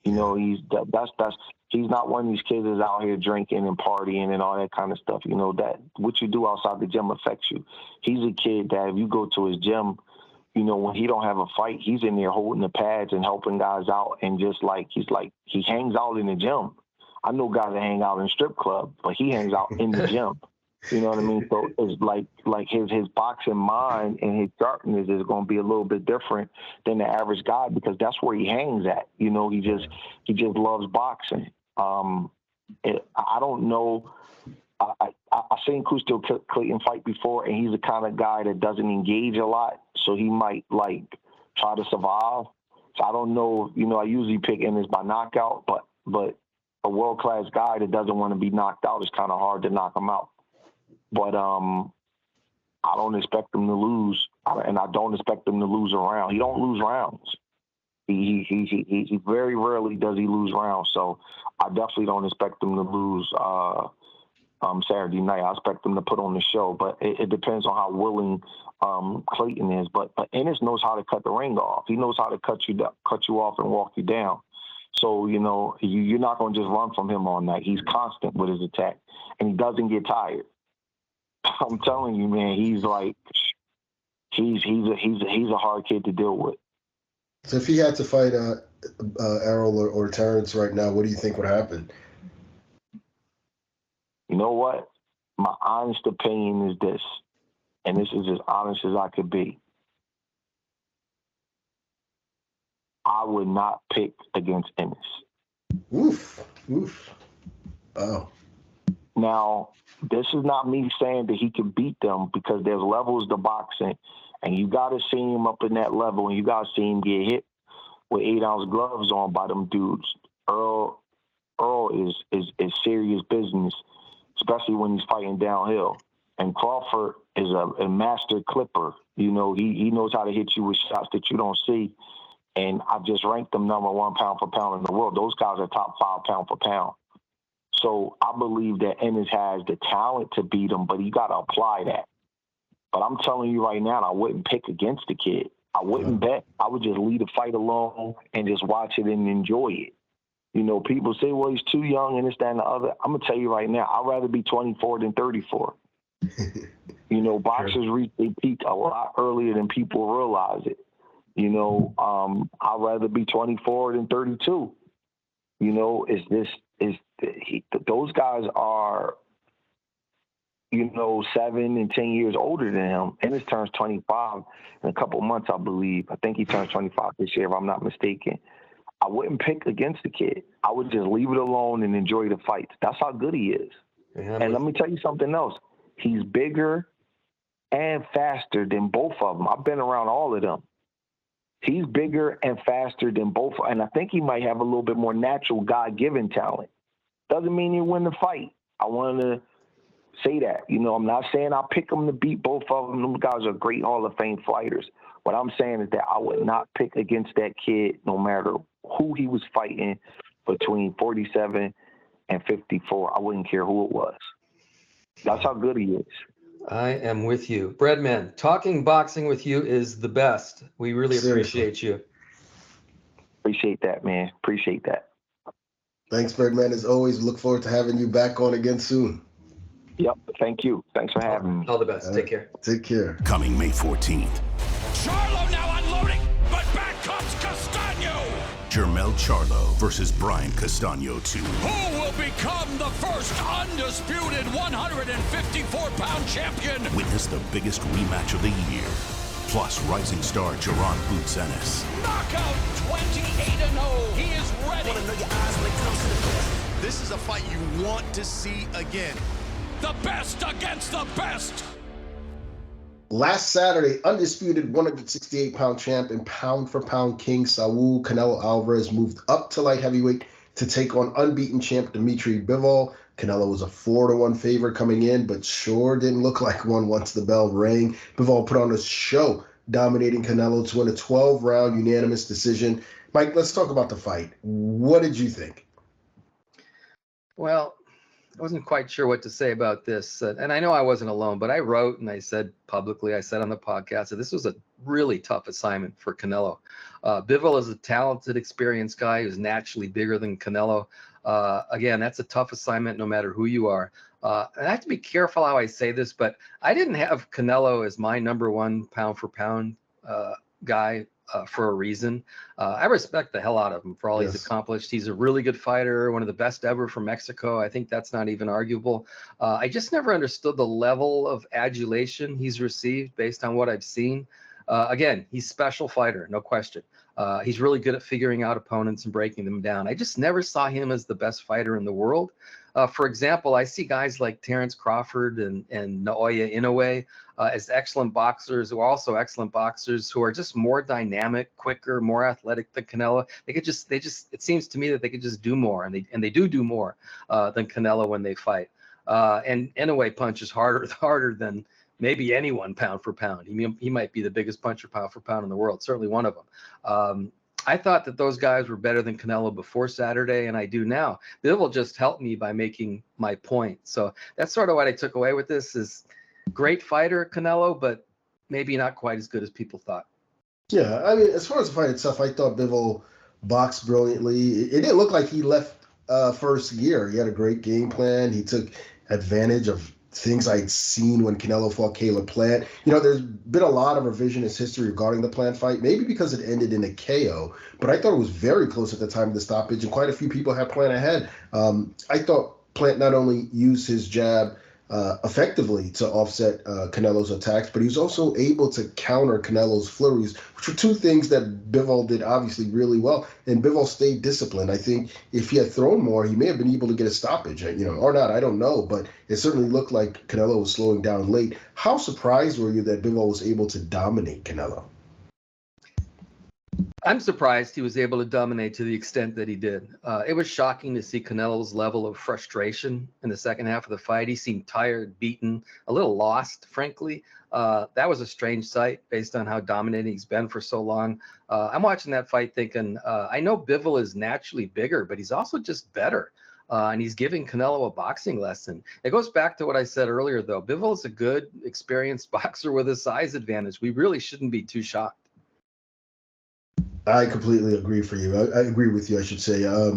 He's not one of these kids that's out here drinking and partying and all that kind of stuff. That what you do outside the gym affects you. He's a kid that if you go to his gym, when he don't have a fight, he's in there holding the pads and helping guys out. And just he hangs out in the gym. I know guys that hang out in strip club, but he hangs out in the gym. You know what I mean? So it's like his boxing mind and his sharpness is going to be a little bit different than the average guy because that's where he hangs at. He just loves boxing. I don't know. I've seen Custio Clayton fight before, and he's the kind of guy that doesn't engage a lot, so he might try to survive. So I don't know. I usually pick Ennis by knockout, but a world class guy that doesn't want to be knocked out is kind of hard to knock him out. But I don't expect him to lose, and I don't expect him to lose a round. He don't lose rounds. He very rarely does he lose rounds. So I definitely don't expect him to lose Saturday night. I expect him to put on the show, but it depends on how willing Clayton is. But Ennis knows how to cut the ring off. He knows how to cut you off and walk you down. So you're not going to just run from him all night. He's constant with his attack, and he doesn't get tired. I'm telling you, man, he's like, he's a hard kid to deal with. So if he had to fight Errol or Terrence right now, what do you think would happen? You know what? My honest opinion is this, and this is as honest as I could be. I would not pick against Ennis. Oof. Oh. Now, this is not me saying that he can beat them, because there's levels to boxing, and you got to see him up in that level, and you got to see him get hit with 8-ounce gloves on by them dudes. Earl is serious business, especially when he's fighting downhill. And Crawford is a master clipper. You know, he knows how to hit you with shots that you don't see. And I just ranked them number 1 pound for pound in the world. Those guys are top 5 pound for pound. So I believe that Ennis has the talent to beat him, but you got to apply that. But I'm telling you right now, I wouldn't pick against the kid. I wouldn't bet. I would just leave the fight alone and just watch it and enjoy it. You know, people say, well, he's too young and this, that, and the other. I'm going to tell you right now, I'd rather be 24 than 34. You know, boxers reach their peak a lot earlier than people realize it. You know, I'd rather be 24 than 32. You know, those guys are, you know, 7 and 10 years older than him. Ennis turns 25 in a couple of months, I believe. I think he turns 25 this year, if I'm not mistaken. I wouldn't pick against the kid. I would just leave it alone and enjoy the fights. That's how good he is. Yeah, and let me tell you something else. He's bigger and faster than both of them. I've been around all of them. He's bigger and faster than both. And I think he might have a little bit more natural God-given talent. Doesn't mean he'll win the fight. I want to say that. You know, I'm not saying I'll pick him to beat both of them. Those guys are great Hall of Fame fighters. What I'm saying is that I would not pick against that kid no matter who he was fighting between 47 and 54. I wouldn't care who it was. That's how good he is. I am with you. Breadman, talking boxing with you is the best. We really appreciate you. Appreciate that, man. Appreciate that. Thanks, Breadman. As always, look forward to having you back on again soon. Yep. Thank you. Thanks for having me. All the best. Take care. Take care. Coming May 14th. Charlo now unloading, but back comes Custio. Jermell Charlo versus Brian Castano 2. Who will become the first undisputed 154-pound champion? Witness the biggest rematch of the year. Plus rising star Jaron Ennis. Knockout 28-0. He is ready. Want to know your eyes when it comes to the best. This is a fight you want to see again. The best against the best. Last Saturday, undisputed 168-pound champ and pound-for-pound king Saul Canelo Alvarez moved up to light heavyweight to take on unbeaten champ Dimitri Bivol. Canelo was a 4-1 favorite coming in, but sure didn't look like one once the bell rang. Bivol put on a show, dominating Canelo to win a 12-round unanimous decision. Mike, let's talk about the fight. What did you think? Well, I wasn't quite sure what to say about this. And I know I wasn't alone, but I wrote and I said publicly, I said on the podcast that this was a really tough assignment for Canelo. Bivol is a talented, experienced guy who's naturally bigger than Canelo. Again, that's a tough assignment no matter who you are. And I have to be careful how I say this, but I didn't have Canelo as my number 1 pound-for-pound guy for a reason. I respect the hell out of him for all he's accomplished. He's a really good fighter, one of the best ever from Mexico. I think that's not even arguable. I just never understood the level of adulation he's received based on what I've seen. Again, he's a special fighter, no question. He's really good at figuring out opponents and breaking them down. I just never saw him as the best fighter in the world. For example, I see guys like Terrence Crawford and Naoya Inoue as excellent boxers who are also excellent boxers who are just more dynamic, quicker, more athletic than Canelo. It seems to me that they could just do more, and they do more than Canelo when they fight. And Inoue punches harder than maybe anyone pound for pound. He might be the biggest puncher pound for pound in the world, certainly one of them. I thought that those guys were better than Canelo before Saturday, and I do now. Bivol just helped me by making my point. So that's sort of what I took away with this is great fighter, Canelo, but maybe not quite as good as people thought. Yeah, I mean, as far as the fight itself, I thought Bivol boxed brilliantly. It didn't look like he left first gear. He had a great game plan. He took advantage of things I'd seen when Canelo fought Caleb Plant. You know, there's been a lot of revisionist history regarding the Plant fight, maybe because it ended in a KO, but I thought it was very close at the time of the stoppage, and quite a few people had Plant ahead. I thought Plant not only used his jab effectively to offset Canelo's attacks, but he was also able to counter Canelo's flurries, which were two things that Bivol did obviously really well. And Bivol stayed disciplined. I think if he had thrown more, he may have been able to get a stoppage, or not. I don't know, but it certainly looked like Canelo was slowing down late. How surprised were you that Bivol was able to dominate Canelo? I'm surprised he was able to dominate to the extent that he did. It was shocking to see Canelo's level of frustration in the second half of the fight. He seemed tired, beaten, a little lost, frankly. That was a strange sight based on how dominating he's been for so long. I'm watching that fight thinking, I know Bivol is naturally bigger, but he's also just better. And he's giving Canelo a boxing lesson. It goes back to what I said earlier, though. Bivol is a good, experienced boxer with a size advantage. We really shouldn't be too shocked. I completely agree for you. I agree with you, I should say. I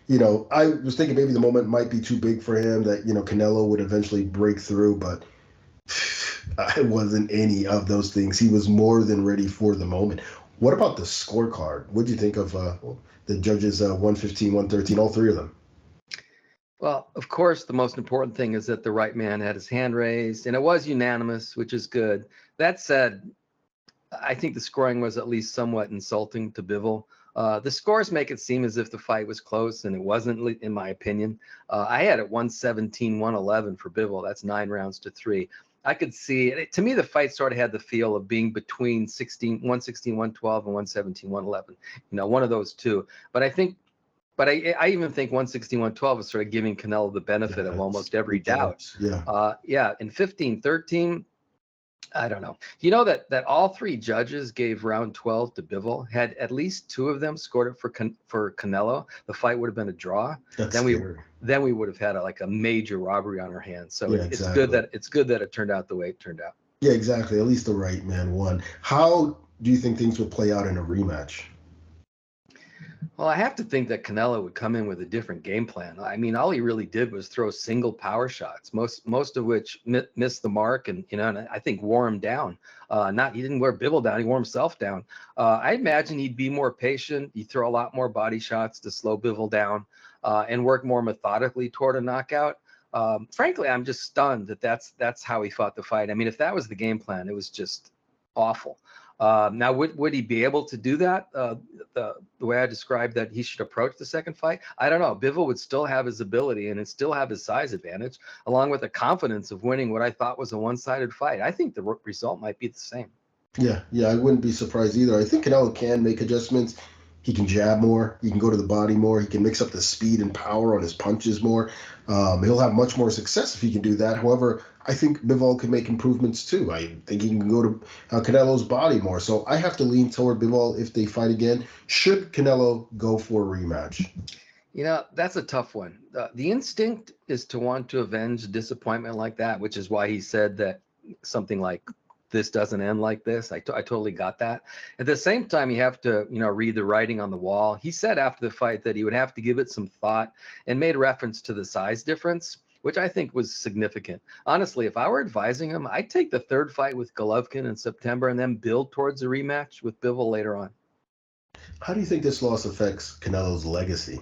was thinking maybe the moment might be too big for him, that, Canelo would eventually break through, but I wasn't any of those things. He was more than ready for the moment. What about the scorecard? What do you think of the judges, 115, 113, all three of them? Well, of course, the most important thing is that the right man had his hand raised, and it was unanimous, which is good. That said, I think the scoring was at least somewhat insulting to Bivol. The scores make it seem as if the fight was close, and it wasn't, in my opinion. I had it 117, 111 for Bivol. That's 9 rounds to 3. I could see, to me, the fight sort of had the feel of being between 116, 112 and 117, 111. One of those two. But I even think 116, 112 is sort of giving Canelo the benefit of almost every doubt. In 15, 13, I don't know. That all three judges gave round 12 to Bivol. Had at least 2 of them scored it for Canelo, the fight would have been a draw. Then we would have had a major robbery on our hands. So it's good that it turned out the way it turned out. Yeah, exactly. At least the right man won. How do you think things would play out in a rematch? Well, I have to think that Canelo would come in with a different game plan. I mean, all he really did was throw single power shots, most of which missed the mark, and I think wore him down. He didn't wear Bivol down; he wore himself down. I imagine he'd be more patient. He'd throw a lot more body shots to slow Bivol down, and work more methodically toward a knockout. Frankly, I'm just stunned that that's how he fought the fight. I mean, if that was the game plan, it was just awful. Now, would he be able to do that the way I described that he should approach the second fight? I don't know. Bivol would still have his ability and still have his size advantage, along with the confidence of winning what I thought was a one-sided fight. I think the result might be the same. Yeah, I wouldn't be surprised either. I think Canelo can make adjustments. He can jab more. He can go to the body more. He can mix up the speed and power on his punches more. He'll have much more success if he can do that. However, I think Bivol can make improvements too. I think he can go to Canelo's body more. So I have to lean toward Bivol if they fight again. Should Canelo go for a rematch? That's a tough one. The instinct is to want to avenge disappointment like that, which is why he said that something like this doesn't end like this. I totally got that. At the same time, you have to, read the writing on the wall. He said after the fight that he would have to give it some thought and made reference to the size difference, which I think was significant. Honestly, if I were advising him, I'd take the third fight with Golovkin in September and then build towards a rematch with Bivol later on. How do you think this loss affects Canelo's legacy?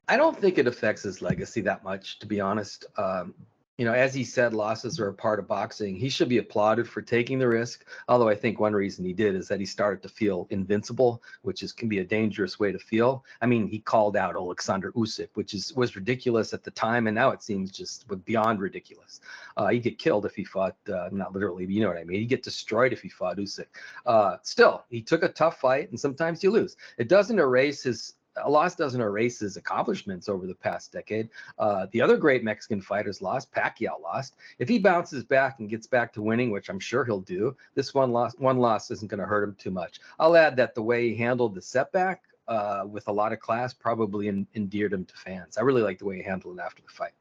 I don't think it affects his legacy that much, to be honest. As he said, losses are a part of boxing. He should be applauded for taking the risk. Although I think one reason he did is that he started to feel invincible, which can be a dangerous way to feel. I mean, he called out Alexander Usyk, which was ridiculous at the time, and now it seems just beyond ridiculous. He'd get killed if he fought, not literally, but you know what I mean. He'd get destroyed if he fought Usyk. Still, he took a tough fight, and sometimes you lose. A loss doesn't erase his accomplishments over the past decade. The other great Mexican fighters lost. Pacquiao lost. If he bounces back and gets back to winning, which I'm sure he'll do, this one loss isn't going to hurt him too much. I'll add that the way he handled the setback with a lot of class probably endeared him to fans. I really like the way he handled it after the fight.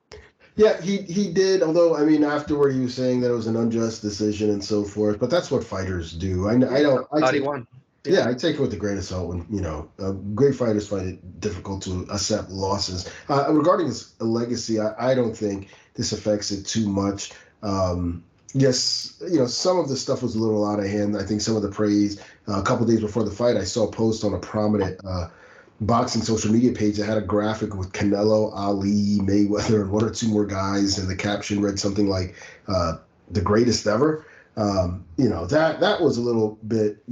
Yeah, he did. Although, afterward he was saying that it was an unjust decision and so forth. But that's what fighters do. He won. Yeah, I take it with a grain of salt when, great fighters find it difficult to accept losses. Regarding his legacy, I don't think this affects it too much. Yes, some of the stuff was a little out of hand. I think some of the praise, a couple days before the fight, I saw a post on a prominent boxing social media page that had a graphic with Canelo, Ali, Mayweather, and one or two more guys, and the caption read something like the greatest ever. That was a little bit,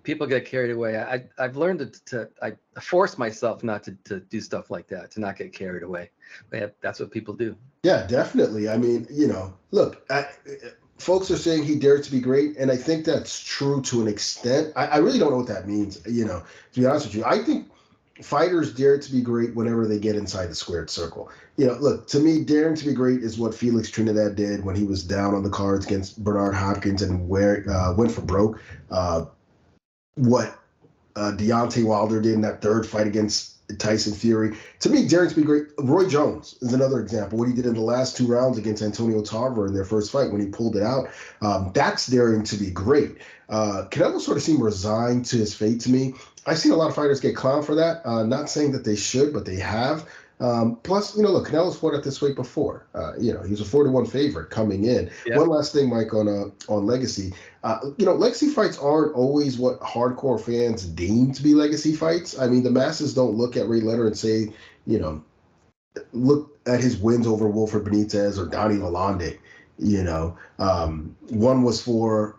People get carried away. I've learned I force myself not to do stuff like that, to not get carried away. But that's what people do. Yeah, definitely. I mean, look, folks are saying he dared to be great, and I think that's true to an extent. I really don't know what that means, to be honest with you. I think fighters dare to be great whenever they get inside the squared circle. Look, to me, daring to be great is what Felix Trinidad did when he was down on the cards against Bernard Hopkins and went for broke. What Deontay Wilder did in that third fight against Tyson Fury. To me, daring to be great. Roy Jones is another example. What he did in the last 2 rounds against Antonio Tarver in their first fight when he pulled it out. That's daring to be great. Canelo sort of seemed resigned to his fate to me. I've seen a lot of fighters get clowned for that. Not saying that they should, but they have. Plus, look, Canelo's fought at this weight before. He was a 4-1 favorite coming in. Yep. One last thing, Mike, on legacy. Legacy fights aren't always what hardcore fans deem to be legacy fights. I mean, the masses don't look at Ray Leonard and say, look at his wins over Wilfred Benitez or Donnie Lalonde. One was for,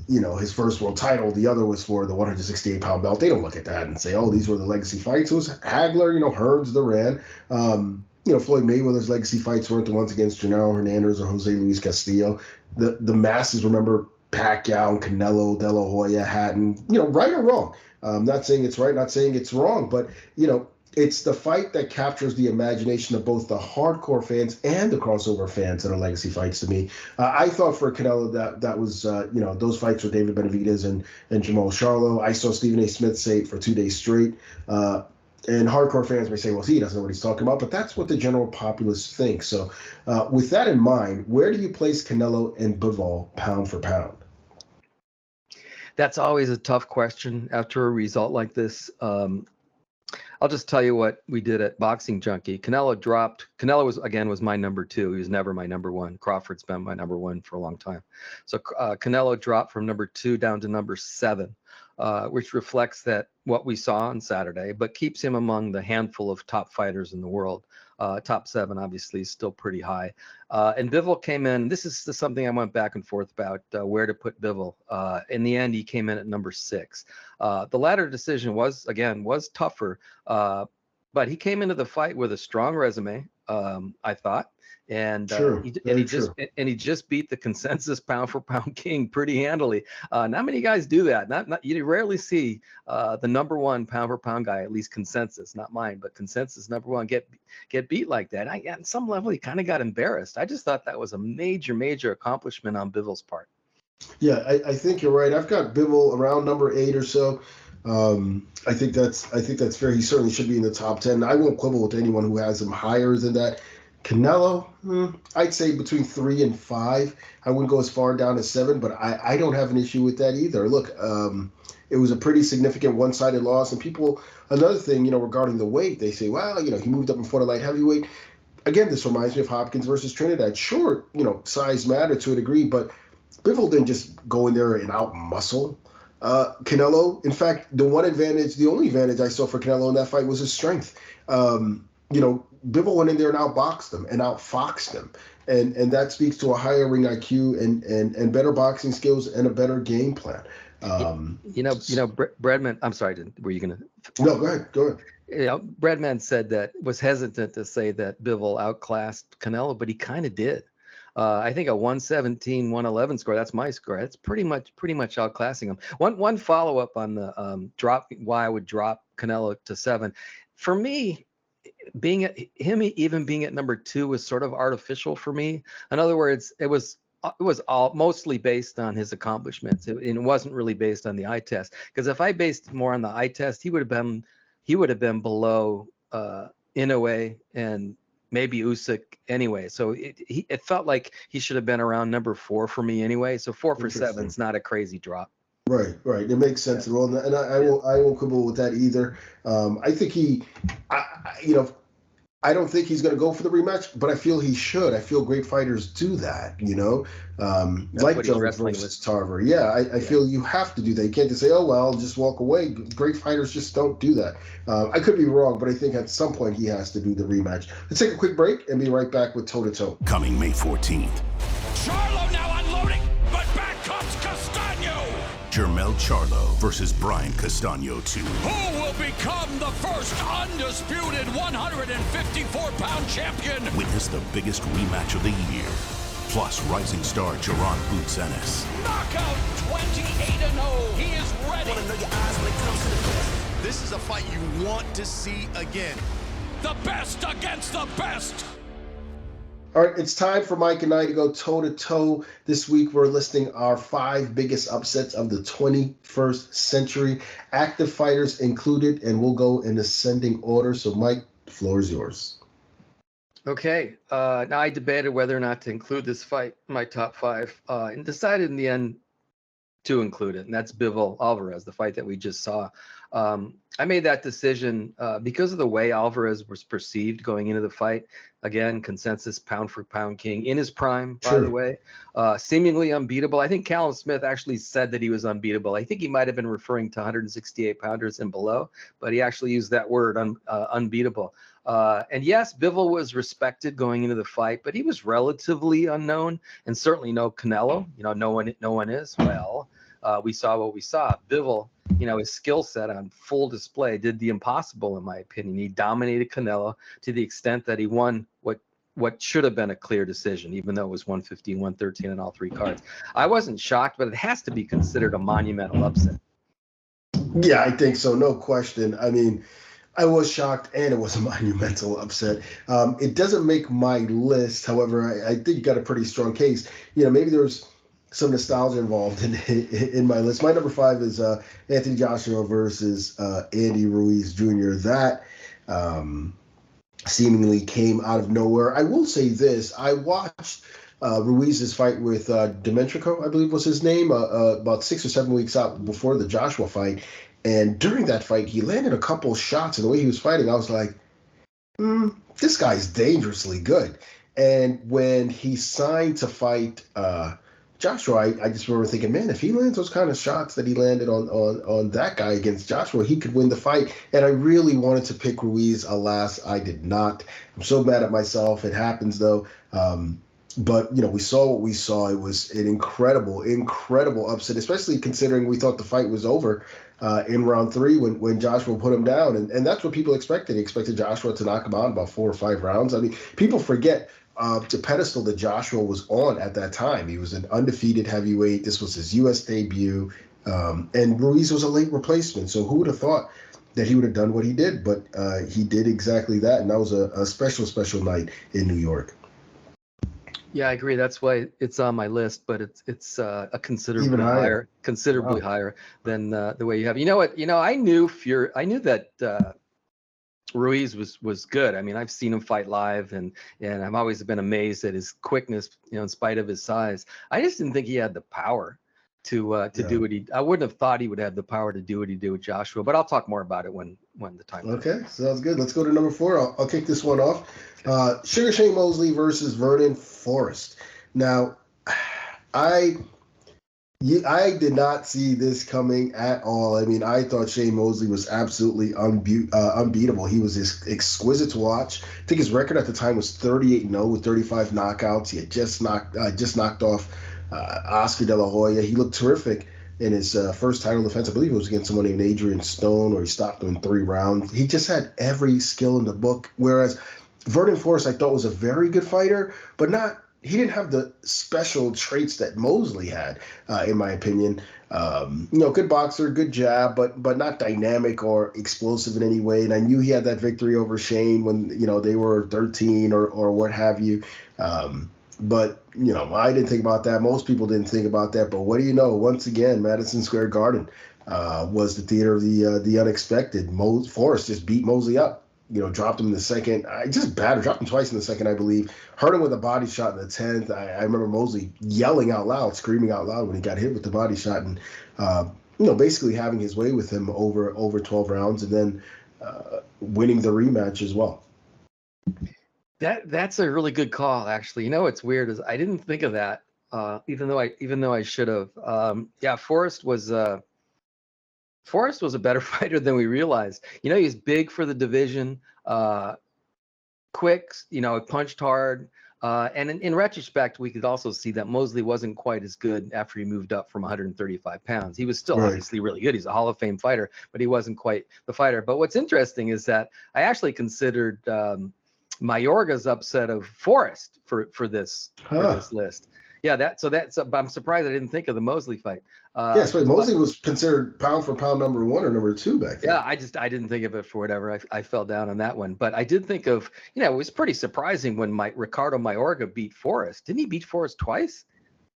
his first world title. The other was for the 168-pound belt. They don't look at that and say, oh, these were the legacy fights. It was Hagler, Hearns, Duran. Floyd Mayweather's legacy fights weren't the ones against Gennaro Hernandez or Jose Luis Castillo. The masses remember Pacquiao and Canelo, De La Hoya, Hatton, right or wrong. I'm not saying it's right, not saying it's wrong, but, it's the fight that captures the imagination of both the hardcore fans and the crossover fans that are legacy fights to me. I thought for Canelo that was, those fights were David Benavidez and Jermell Charlo. I saw Stephen A. Smith say it for 2 days straight. And hardcore fans may say, well, he doesn't know what he's talking about, but that's what the general populace thinks. So with that in mind, where do you place Canelo and Bivol pound for pound? That's always a tough question after a result like this. I'll just tell you what we did at Boxing Junkie. Canelo was my number 2. He was never my number 1. Crawford's been my number 1 for a long time. So Canelo dropped from number 2 down to number 7, which reflects that what we saw on Saturday, but keeps him among the handful of top fighters in the world. Top 7, obviously, is still pretty high. And Bivol came in. This is something I went back and forth about where to put Bivol. In the end, he came in at number 6. The latter decision was tougher, but he came into the fight with a strong resume, I thought. And he just beat the consensus pound for pound king pretty handily. Not many guys do that. You rarely see the number 1 pound for pound guy, at least consensus, not mine, but consensus number 1 get beat like that. On some level, he kind of got embarrassed. I just thought that was a major accomplishment on Bivol's part. Yeah, I think you're right. I've got Bivol around number 8 or so. I think that's fair. He certainly should be in the top 10. I won't quibble with anyone who has him higher than that. Canelo, I'd say between 3 and 5. I wouldn't go as far down as 7, but I don't have an issue with that either. Look, it was a pretty significant one-sided loss, and people, another thing, regarding the weight, they say, well, he moved up and fought a light heavyweight. Again, this reminds me of Hopkins versus Trinidad. Sure, size mattered to a degree, but Bivol didn't just go in there and out-muscle Canelo. In fact, the only advantage I saw for Canelo in that fight was his strength. Bivol went in there and outboxed him and outfoxed him. And that speaks to a higher ring IQ and better boxing skills and a better game plan. Breadman, I'm sorry, were you going to? No, go ahead. Breadman was hesitant to say that Bivol outclassed Canelo, but he kind of did. I think a 117-111 score. That's my score. That's pretty much outclassing him. One follow up on the why I would drop Canelo to 7. For me, being at number 2 was sort of artificial for me. In other words, it was all mostly based on his accomplishments. It wasn't really based on the eye test. Because if I based more on the eye test, he would have been below Inoue and maybe Usyk anyway. So it felt like he should have been around number 4 for me anyway. So 4 for 7 is not a crazy drop. Right. It makes sense at all, and I won't quibble with that either. I think I don't think he's going to go for the rematch, but I feel he should. I feel great fighters do that, like Jones versus Tarver. Yeah, I feel you have to do that. You can't just say, oh, well, I'll just walk away. Great fighters just don't do that. I could be wrong, but I think at some point he has to do the rematch. Let's take a quick break and be right back with toe-to-toe. Coming May 14th. Charlo now unloading, but back comes Custio. Jermell Charlo versus Brian Castano 2. Who will become the first undisputed 154-pound champion? Witness the biggest rematch of the year. Plus rising star Jaron Ennis. Knockout 28-0. He is ready. This is a fight you want to see again. The best against the best. All right, it's time for Mike and I to go toe-to-toe. This week, we're listing our 5 biggest upsets of the 21st century, active fighters included, and we'll go in ascending order. So, Mike, the floor is yours. Okay. Now, I debated whether or not to include this fight in my top 5 and decided in the end to include it, and that's Bivol Alvarez, the fight that we just saw. I made that decision because of the way Alvarez was perceived going into the fight. Again, consensus pound for pound king in his prime, by the way, seemingly unbeatable. I think Callum Smith actually said that he was unbeatable. I think he might have been referring to 168 pounders and below, but he actually used that word, unbeatable. And yes, Bivol was respected going into the fight, but he was relatively unknown, and certainly no Canelo. No one is. Well, we saw what we saw. Bivol, his skill set on full display, did the impossible, in my opinion. He dominated Canelo to the extent that he won what should have been a clear decision, even though it was 115, 113 on all 3 cards. I wasn't shocked, but it has to be considered a monumental upset. Yeah, I think so. No question. I mean, I was shocked, and it was a monumental upset. It doesn't make my list. However, I think you got a pretty strong case. Maybe there's some nostalgia involved in my list. My number 5 is Anthony Joshua versus Andy Ruiz Jr. That seemingly came out of nowhere. I will say this. I watched Ruiz's fight with Demetrico, I believe was his name, about 6 or 7 weeks out before the Joshua fight. And during that fight, he landed a couple shots, and the way he was fighting, I was like, this guy's dangerously good. And when he signed to fight Joshua, I just remember thinking, man, if he lands those kind of shots that he landed on that guy against Joshua, he could win the fight. And I really wanted to pick Ruiz. Alas, I did not. I'm so mad at myself. It happens, though. But, we saw what we saw. It was an incredible upset, especially considering we thought the fight was over in round 3 when Joshua put him down. And that's what people expected. They expected Joshua to knock him out in about 4 or 5 rounds. I mean, people forget the pedestal that Joshua was on at that time. He was an undefeated heavyweight. This was his U.S. debut. And Ruiz was a late replacement. So who would have thought that he would have done what he did? But he did exactly that. And that was a special night in New York. Yeah, I agree. That's why it's on my list, but it's a considerably higher than the way you have. You know what? I knew that Ruiz was good. I mean, I've seen him fight live, and I've always been amazed at his quickness, in spite of his size. I just didn't think he had the power to do what he. I wouldn't have thought he would have the power to do what he did with Joshua. But I'll talk more about it when the time comes. Okay, sounds good. Let's go to number 4. I'll kick this one off. Sugar Shane Mosley versus Vernon Forrest. Now, I did not see this coming at all. I mean, I thought Shane Mosley was absolutely unbeatable. He was exquisite to watch. I think his record at the time was 38-0 with 35 knockouts. He had just knocked off Oscar De La Hoya. He looked terrific in his first title defense. I believe it was against someone named Adrian Stone, where he stopped him in 3 rounds. He just had every skill in the book, whereas Vernon Forrest, I thought, was a very good fighter, but he didn't have the special traits that Mosley had, in my opinion. Good boxer, good jab, but not dynamic or explosive in any way. And I knew he had that victory over Shane when, they were 13 or what have you. But, I didn't think about that. Most people didn't think about that. But what do you know? Once again, Madison Square Garden was the theater of the unexpected. Forrest just beat Mosley up. Dropped him in the second. Dropped him twice in the second, I believe. Hurt him with a body shot in the 10th. I remember Mosley yelling out loud, screaming out loud when he got hit with the body shot. And basically having his way with him over 12 rounds and then winning the rematch as well. That's a really good call, actually. You know what's weird is I didn't think of that, even though I should have. Forrest was a better fighter than we realized. He's big for the division, quick. Punched hard. And in retrospect, we could also see that Mosley wasn't quite as good after he moved up from 135 pounds. He was still obviously really good. He's a Hall of Fame fighter, but he wasn't quite the fighter. But what's interesting is that I actually considered Mayorga's upset of Forrest for this list. Yeah, I'm surprised I didn't think of the Mosley fight. Mosley was considered pound for pound number 1 or number 2 back then. Yeah, I didn't think of it for whatever. I fell down on that one, but I did think of, it was pretty surprising when Ricardo Mayorga beat Forrest. Didn't he beat Forrest twice?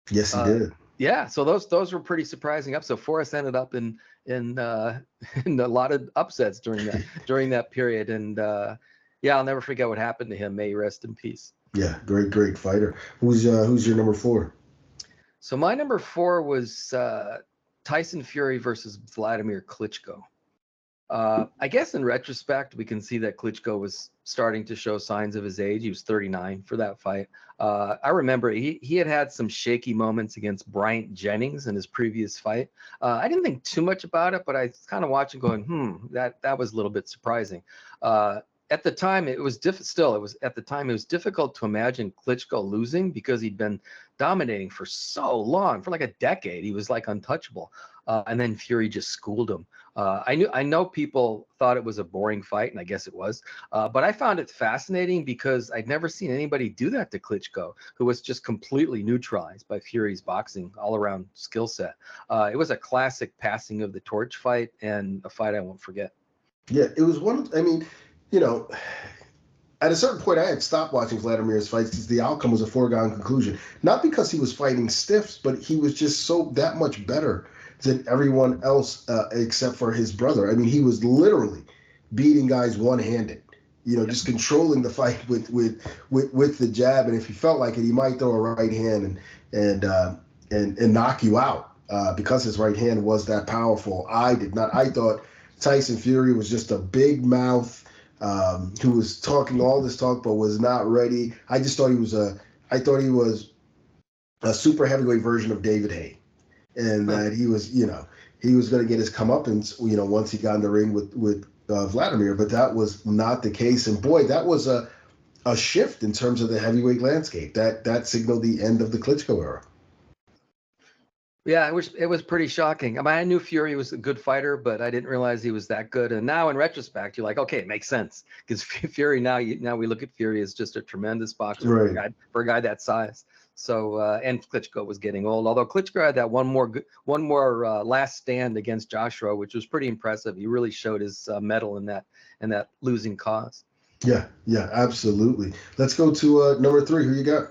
Yes, he did. Yeah, so those were pretty surprising up. So Forrest ended up in a lot of upsets during that period, and I'll never forget what happened to him. May he rest in peace. Yeah, great fighter. Who's your number 4? So my number 4 was Tyson Fury versus Vladimir Klitschko. I guess in retrospect, we can see that Klitschko was starting to show signs of his age. He was 39 for that fight. I remember he had some shaky moments against Bryant Jennings in his previous fight. I didn't think too much about it, but I was kind of watching going, that was a little bit surprising. At the time, it was difficult to imagine Klitschko losing because he'd been dominating for so long, for like a decade. He was like untouchable. And then Fury just schooled him. I know people thought it was a boring fight, and I guess it was. But I found it fascinating because I'd never seen anybody do that to Klitschko, who was just completely neutralized by Fury's boxing all-around skill set. It was a classic passing of the torch fight and a fight I won't forget. Yeah, it was at a certain point, I had stopped watching Vladimir's fights because the outcome was a foregone conclusion. Not because he was fighting stiffs, but he was just that much better than everyone else except for his brother. I mean, he was literally beating guys one-handed, just controlling the fight with the jab. And if he felt like it, he might throw a right hand and knock you out because his right hand was that powerful. I did not. I thought Tyson Fury was just a big mouth who was talking all this talk but was not ready. I just thought he was a super heavyweight version of David Haye, and that he was going to get his comeuppance once he got in the ring with Vladimir, but that was not the case. And boy, that was a shift in terms of the heavyweight landscape. That signaled the end of the Klitschko era. Yeah, it was pretty shocking. I mean, I knew Fury was a good fighter, but I didn't realize he was that good. And now in retrospect, you're like, okay, it makes sense because Fury now we look at Fury as just a tremendous boxer for a guy that size. So and Klitschko was getting old. Although Klitschko had that one more last stand against Joshua, which was pretty impressive. He really showed his mettle in that losing cause. Yeah, absolutely. Let's go to number 3. Who you got?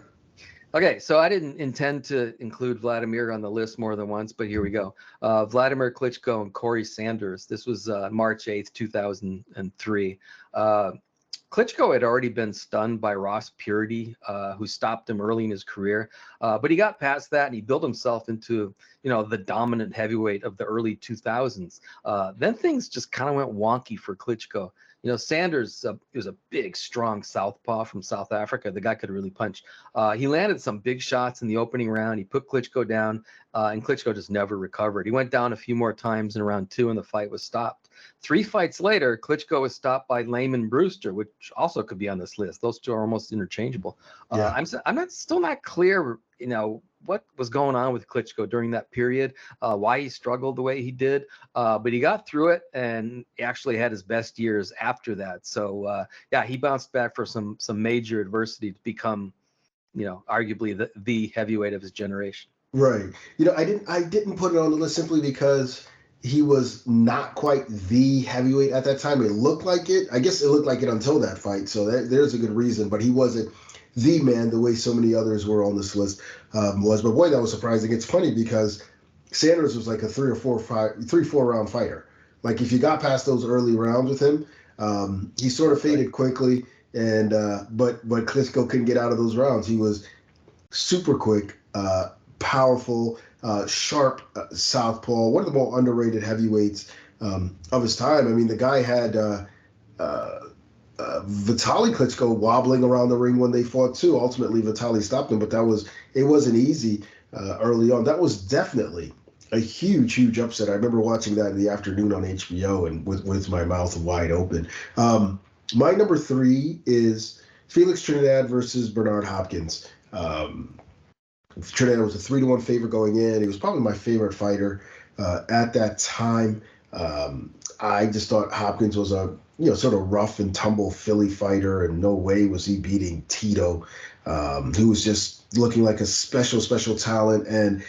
Okay, so I didn't intend to include Vladimir on the list more than once, but here we go. Vladimir Klitschko and Corey Sanders. This was March 8th, 2003. Klitschko had already been stunned by Ross Purity, who stopped him early in his career. But he got past that and he built himself into, the dominant heavyweight of the early 2000s. Then things just kind of went wonky for Klitschko. Sanders was a big, strong southpaw from South Africa. The guy could really punch. He landed some big shots in the opening round. He put Klitschko down, and Klitschko just never recovered. He went down a few more times in round 2, and the fight was stopped. 3 fights later, Klitschko was stopped by Layman Brewster, which also could be on this list. Those two are almost interchangeable. I'm still not clear, what was going on with Klitschko during that period, why he struggled the way he did. But he got through it and he actually had his best years after that. So, he bounced back for some major adversity to become, arguably the heavyweight of his generation. Right. I didn't put it on the list simply because he was not quite the heavyweight at that time. It looked like it. I guess it looked like it until that fight. So there's a good reason, but he wasn't the man the way so many others were on this list was. But boy, that was surprising. It's funny because Sanders was like a 3-4 round fighter. Like if you got past those early rounds with him, he sort of faded quickly. And but Klitschko couldn't get out of those rounds. He was super quick, powerful, sharp southpaw, one of the more underrated heavyweights of his time. I mean, the guy had Vitaly Klitschko wobbling around the ring when they fought too. Ultimately, Vitaly stopped him, but it wasn't easy early on. That was definitely a huge upset. I remember watching that in the afternoon on HBO and with my mouth wide open. My number 3 is Felix Trinidad versus Bernard Hopkins. Trinidad was a 3-1 favorite going in. He was probably my favorite fighter at that time. I just thought Hopkins was a sort of rough and tumble Philly fighter, and no way was he beating Tito, who was just looking like a special talent. And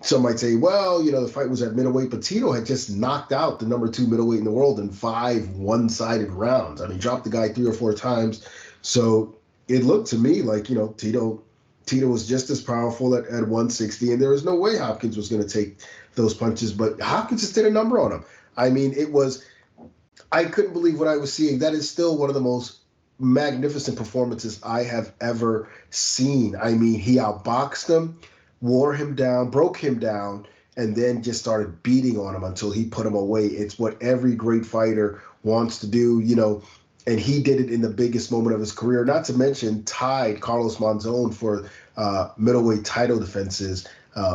some might say, well, the fight was at middleweight, but Tito had just knocked out the number 2 middleweight in the world in 5 one-sided rounds. I mean, dropped the guy 3 or 4 times. So it looked to me like, Tito was just as powerful at 160, and there was no way Hopkins was going to take those punches, but Hopkins just did a number on him. I mean, I couldn't believe what I was seeing. That is still one of the most magnificent performances I have ever seen. I mean, he outboxed him, wore him down, broke him down, and then just started beating on him until he put him away. It's what every great fighter wants to do, and he did it in the biggest moment of his career, not to mention tied Carlos Monzon for middleweight title defenses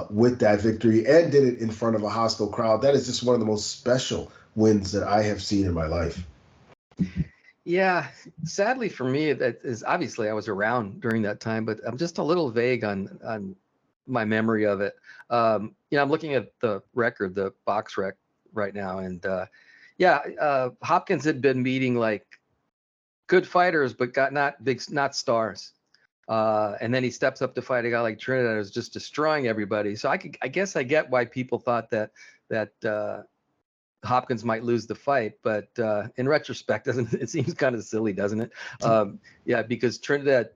with that victory, and did it in front of a hostile crowd. That is just one of the most special wins that I have seen in my life. Yeah, sadly for me, that is obviously I was around during that time, but I'm just a little vague on my memory of it. I'm looking at the record, the box rec right now, and Hopkins had been meeting like good fighters, but got not stars. And then he steps up to fight a guy like Trinidad who's just destroying everybody. So I guess I get why people thought that Hopkins might lose the fight, but in retrospect, it seems kind of silly, doesn't it? Because Trinidad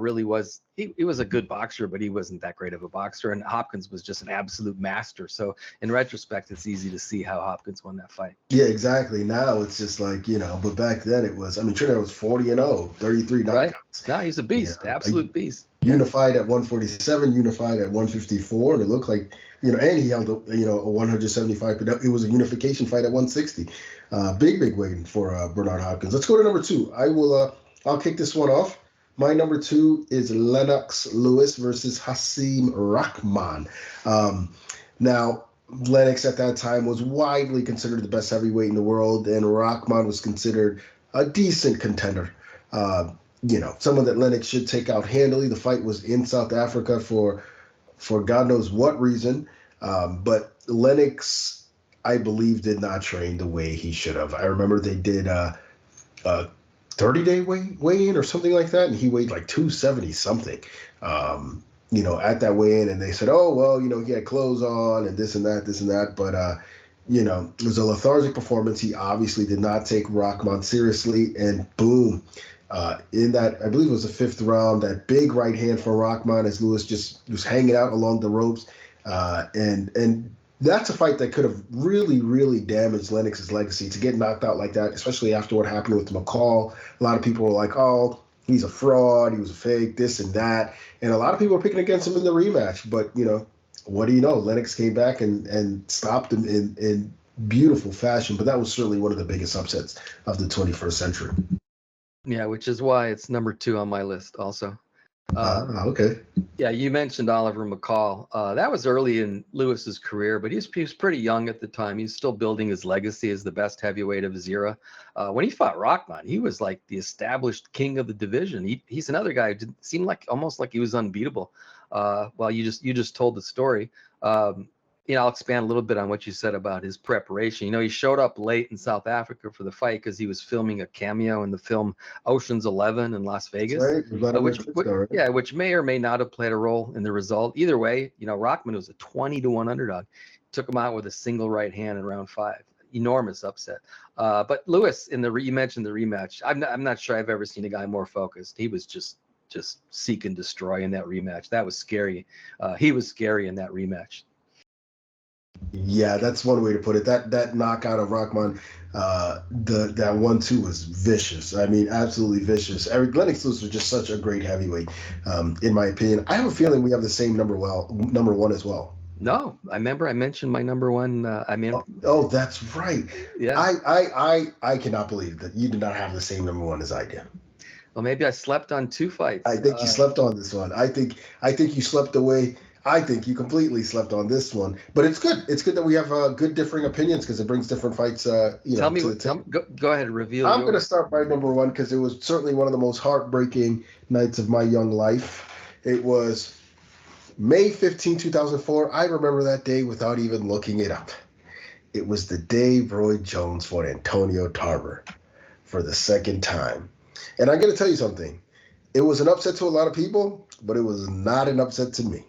really was, he was a good boxer, but he wasn't that great of a boxer, and Hopkins was just an absolute master. So in retrospect, it's easy to see how Hopkins won that fight. Yeah, exactly. Now it's just like, but back then it was, Trinidad was 40-0, 33 knockouts. Right? No, he's a beast, absolute beast. Unified at 147, unified at 154, and it looked like, and he held a 175, but it was a unification fight at 160. Big win for Bernard Hopkins. Let's go to number 2. I'll kick this one off. My number 2 is Lennox Lewis versus Hasim Rahman. Now, Lennox at that time was widely considered the best heavyweight in the world, and Rahman was considered a decent contender. Someone that Lennox should take out handily. The fight was in South Africa for God knows what reason. But Lennox, I believe, did not train the way he should have. I remember they did a 30-day weigh-in or something like that, and he weighed like 270 something. At that weigh-in, and they said, oh, well, he had clothes on and this and that. But, it was a lethargic performance. He obviously did not take Rahman seriously, and boom. In that, I believe it was the 5th round, that big right hand for Rahman as Lewis just was hanging out along the ropes. And that's a fight that could have really damaged Lennox's legacy, to get knocked out like that, especially after what happened with McCall. A lot of people were like, oh, he's a fraud, he was a fake, this and that. And a lot of people were picking against him in the rematch. But, what do you know? Lennox came back and stopped him in beautiful fashion. But that was certainly one of the biggest upsets of the 21st century. Yeah, which is why it's number 2 on my list also. Okay. Yeah, you mentioned Oliver McCall. That was early in Lewis's career, but he was pretty young at the time. He's still building his legacy as the best heavyweight of his era. When he fought Rahman, he was like the established king of the division. He's another guy who seemed like almost like he was unbeatable. Well, you just told the story. I'll expand a little bit on what you said about his preparation. He showed up late in South Africa for the fight because he was filming a cameo in the film Ocean's 11 in Las Vegas, right. Which may or may not have played a role in the result. Either way, Rahman was a 20-1 underdog. Took him out with a single right hand in round 5. Enormous upset. But Lewis, you mentioned the rematch. I'm not sure I've ever seen a guy more focused. He was just seek and destroy in that rematch. That was scary. He was scary in that rematch. Yeah, that's one way to put it. That knockout of Rahman, that 1-2 was vicious. I mean, absolutely vicious. Lennox Lewis was just such a great heavyweight, in my opinion. I have a feeling we have the same number 1 as well. No, I remember I mentioned my number one. Oh, that's right. Yeah. I cannot believe that you did not have the same number one as I did. Well, maybe I slept on two I fights. think you slept on this one. I think you slept away. I think you completely slept on this one. But it's good. It's good that we have good differing opinions because it brings different fights. To the table. Go ahead, reveal. I'm going to start by number one because it was certainly one of the most heartbreaking nights of my young life. It was May 15, 2004. I remember that day without even looking it up. It was the day Roy Jones fought Antonio Tarver for the second time. And I'm going to tell you something. It was an upset to a lot of people, but it was not an upset to me.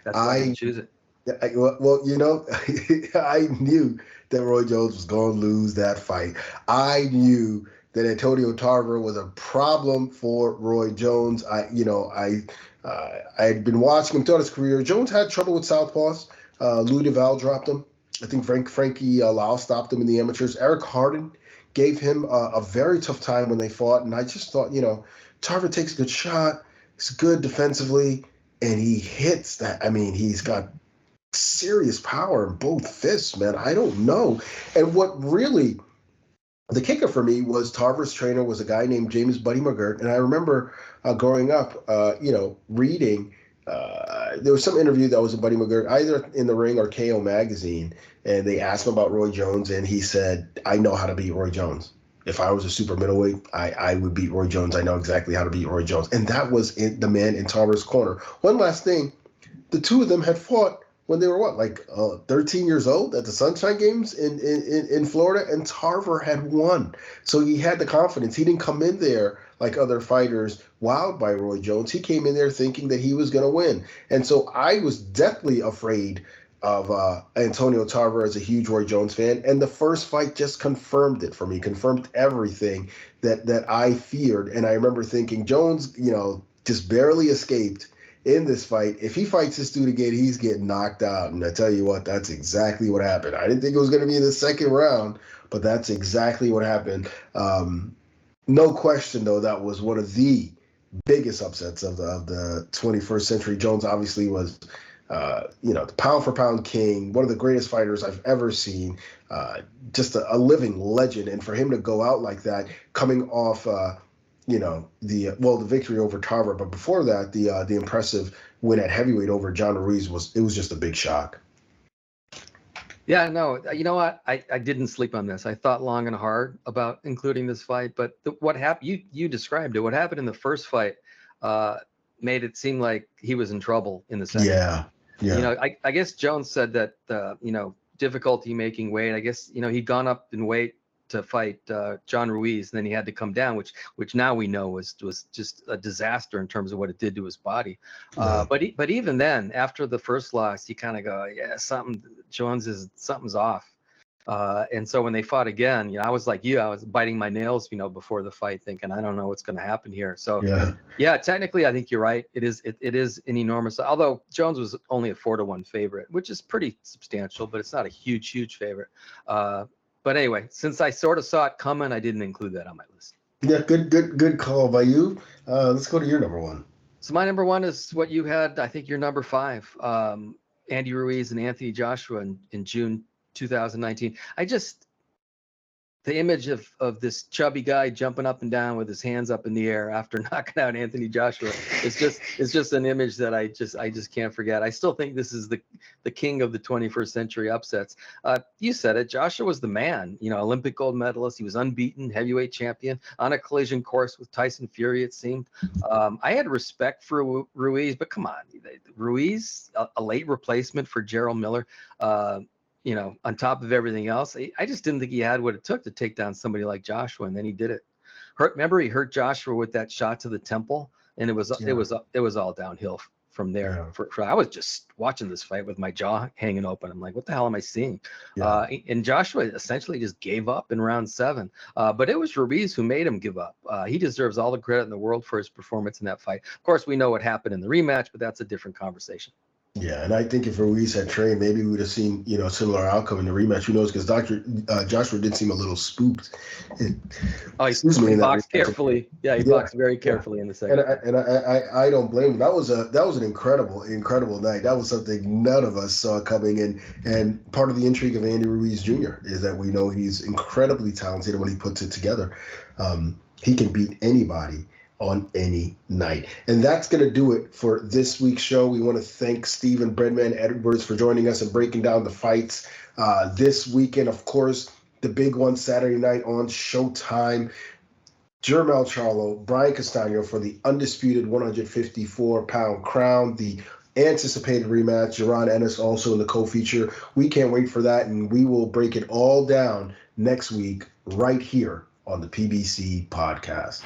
That's why I choose it. Well, I knew that Roy Jones was going to lose that fight. I knew that Antonio Tarver was a problem for Roy Jones. I had been watching him throughout his career. Jones had trouble with southpaws. Louis Duval dropped him. I think Frankie Lau stopped him in the amateurs. Eric Hardin gave him a very tough time when they fought, and I just thought, Tarver takes a good shot. He's good defensively, and he hits that. I mean, he's got serious power in both fists, man. I don't know. And what really, the kicker for me was Tarver's trainer was a guy named James Buddy McGirt, and I remember growing up, reading. There was some interview that was with Buddy McGirt, either in the Ring or KO Magazine, and they asked him about Roy Jones, and he said, "I know how to beat Roy Jones. If I was a super middleweight, I would beat Roy Jones. I know exactly how to beat Roy Jones." And that was the man in Tarver's corner. One last thing, the two of them had fought when they were 13 years old at the Sunshine Games in Florida, and Tarver had won. So he had the confidence. He didn't come in there like other fighters wowed by Roy Jones. He came in there thinking that he was going to win. And so I was deathly afraid of Antonio Tarver as a huge Roy Jones fan. And the first fight just confirmed it for me, confirmed everything that I feared. And I remember thinking, Jones, just barely escaped in this fight. If he fights this dude again, he's getting knocked out. And I tell you what, that's exactly what happened. I didn't think it was going to be in the second round, but that's exactly what happened. No question, though, that was one of the biggest upsets of the 21st century. Jones obviously was, the pound-for-pound king, one of the greatest fighters I've ever seen, just a living legend. And for him to go out like that, coming off, the victory over Tarver, but before that, the impressive win at heavyweight over John Ruiz was just a big shock. Yeah, no, you know what? I didn't sleep on this. I thought long and hard about including this fight, but what happened, you described it. What happened in the first fight made it seem like he was in trouble in the second. Yeah. I guess Jones said that, difficulty making weight. I guess, he'd gone up in weight to fight John Ruiz, and then he had to come down, which now we know was just a disaster in terms of what it did to his body. Yeah. But even then, after the first loss, you kind of go, yeah, something's off. And so when they fought again, I was like you, I was biting my nails, before the fight, thinking, I don't know what's going to happen here. So yeah, technically, I think you're right. It is an enormous, although Jones was only a 4-1 favorite, which is pretty substantial, but it's not a huge favorite. But anyway, since I sort of saw it coming, I didn't include that on my list. Yeah, good call by you. Let's go to your number one. So my number one is what you had. I think your number 5, Andy Ruiz and Anthony Joshua in June 2019. The image of this chubby guy jumping up and down with his hands up in the air after knocking out Anthony Joshua is just an image that I just can't forget. I still think this is the king of the 21st century upsets. You said it. Joshua was the man. Olympic gold medalist. He was unbeaten, heavyweight champion on a collision course with Tyson Fury. It seemed. I had respect for Ruiz, but come on, Ruiz, a late replacement for Gerald Miller. On top of everything else, I just didn't think he had what it took to take down somebody like Joshua, and then he did it. Remember, he hurt Joshua with that shot to the temple, and it was all downhill from there. Yeah. I was just watching this fight with my jaw hanging open. I'm like, what the hell am I seeing? Yeah. And Joshua essentially just gave up in round 7. But it was Ruiz who made him give up. He deserves all the credit in the world for his performance in that fight. Of course, we know what happened in the rematch, but that's a different conversation. Yeah, and I think if Ruiz had trained, maybe we would have seen, a similar outcome in the rematch. Who knows? Because Joshua did seem a little spooked. He boxed carefully. Yeah, he boxed very carefully in the second. And I don't blame him. That was an incredible night. That was something none of us saw coming in. And part of the intrigue of Andy Ruiz Jr. is that we know he's incredibly talented, and when he puts it together, he can beat anybody on any night. And that's going to do it for this week's show. We want to thank Stephen Breadman Edwards for joining us and breaking down the fights this weekend. Of course, the big one Saturday night on Showtime. Jermell Charlo, Brian Custio for the undisputed 154-pound crown. The anticipated rematch, Jaron Ennis also in the co-feature. We can't wait for that, and we will break it all down next week right here on the PBC podcast.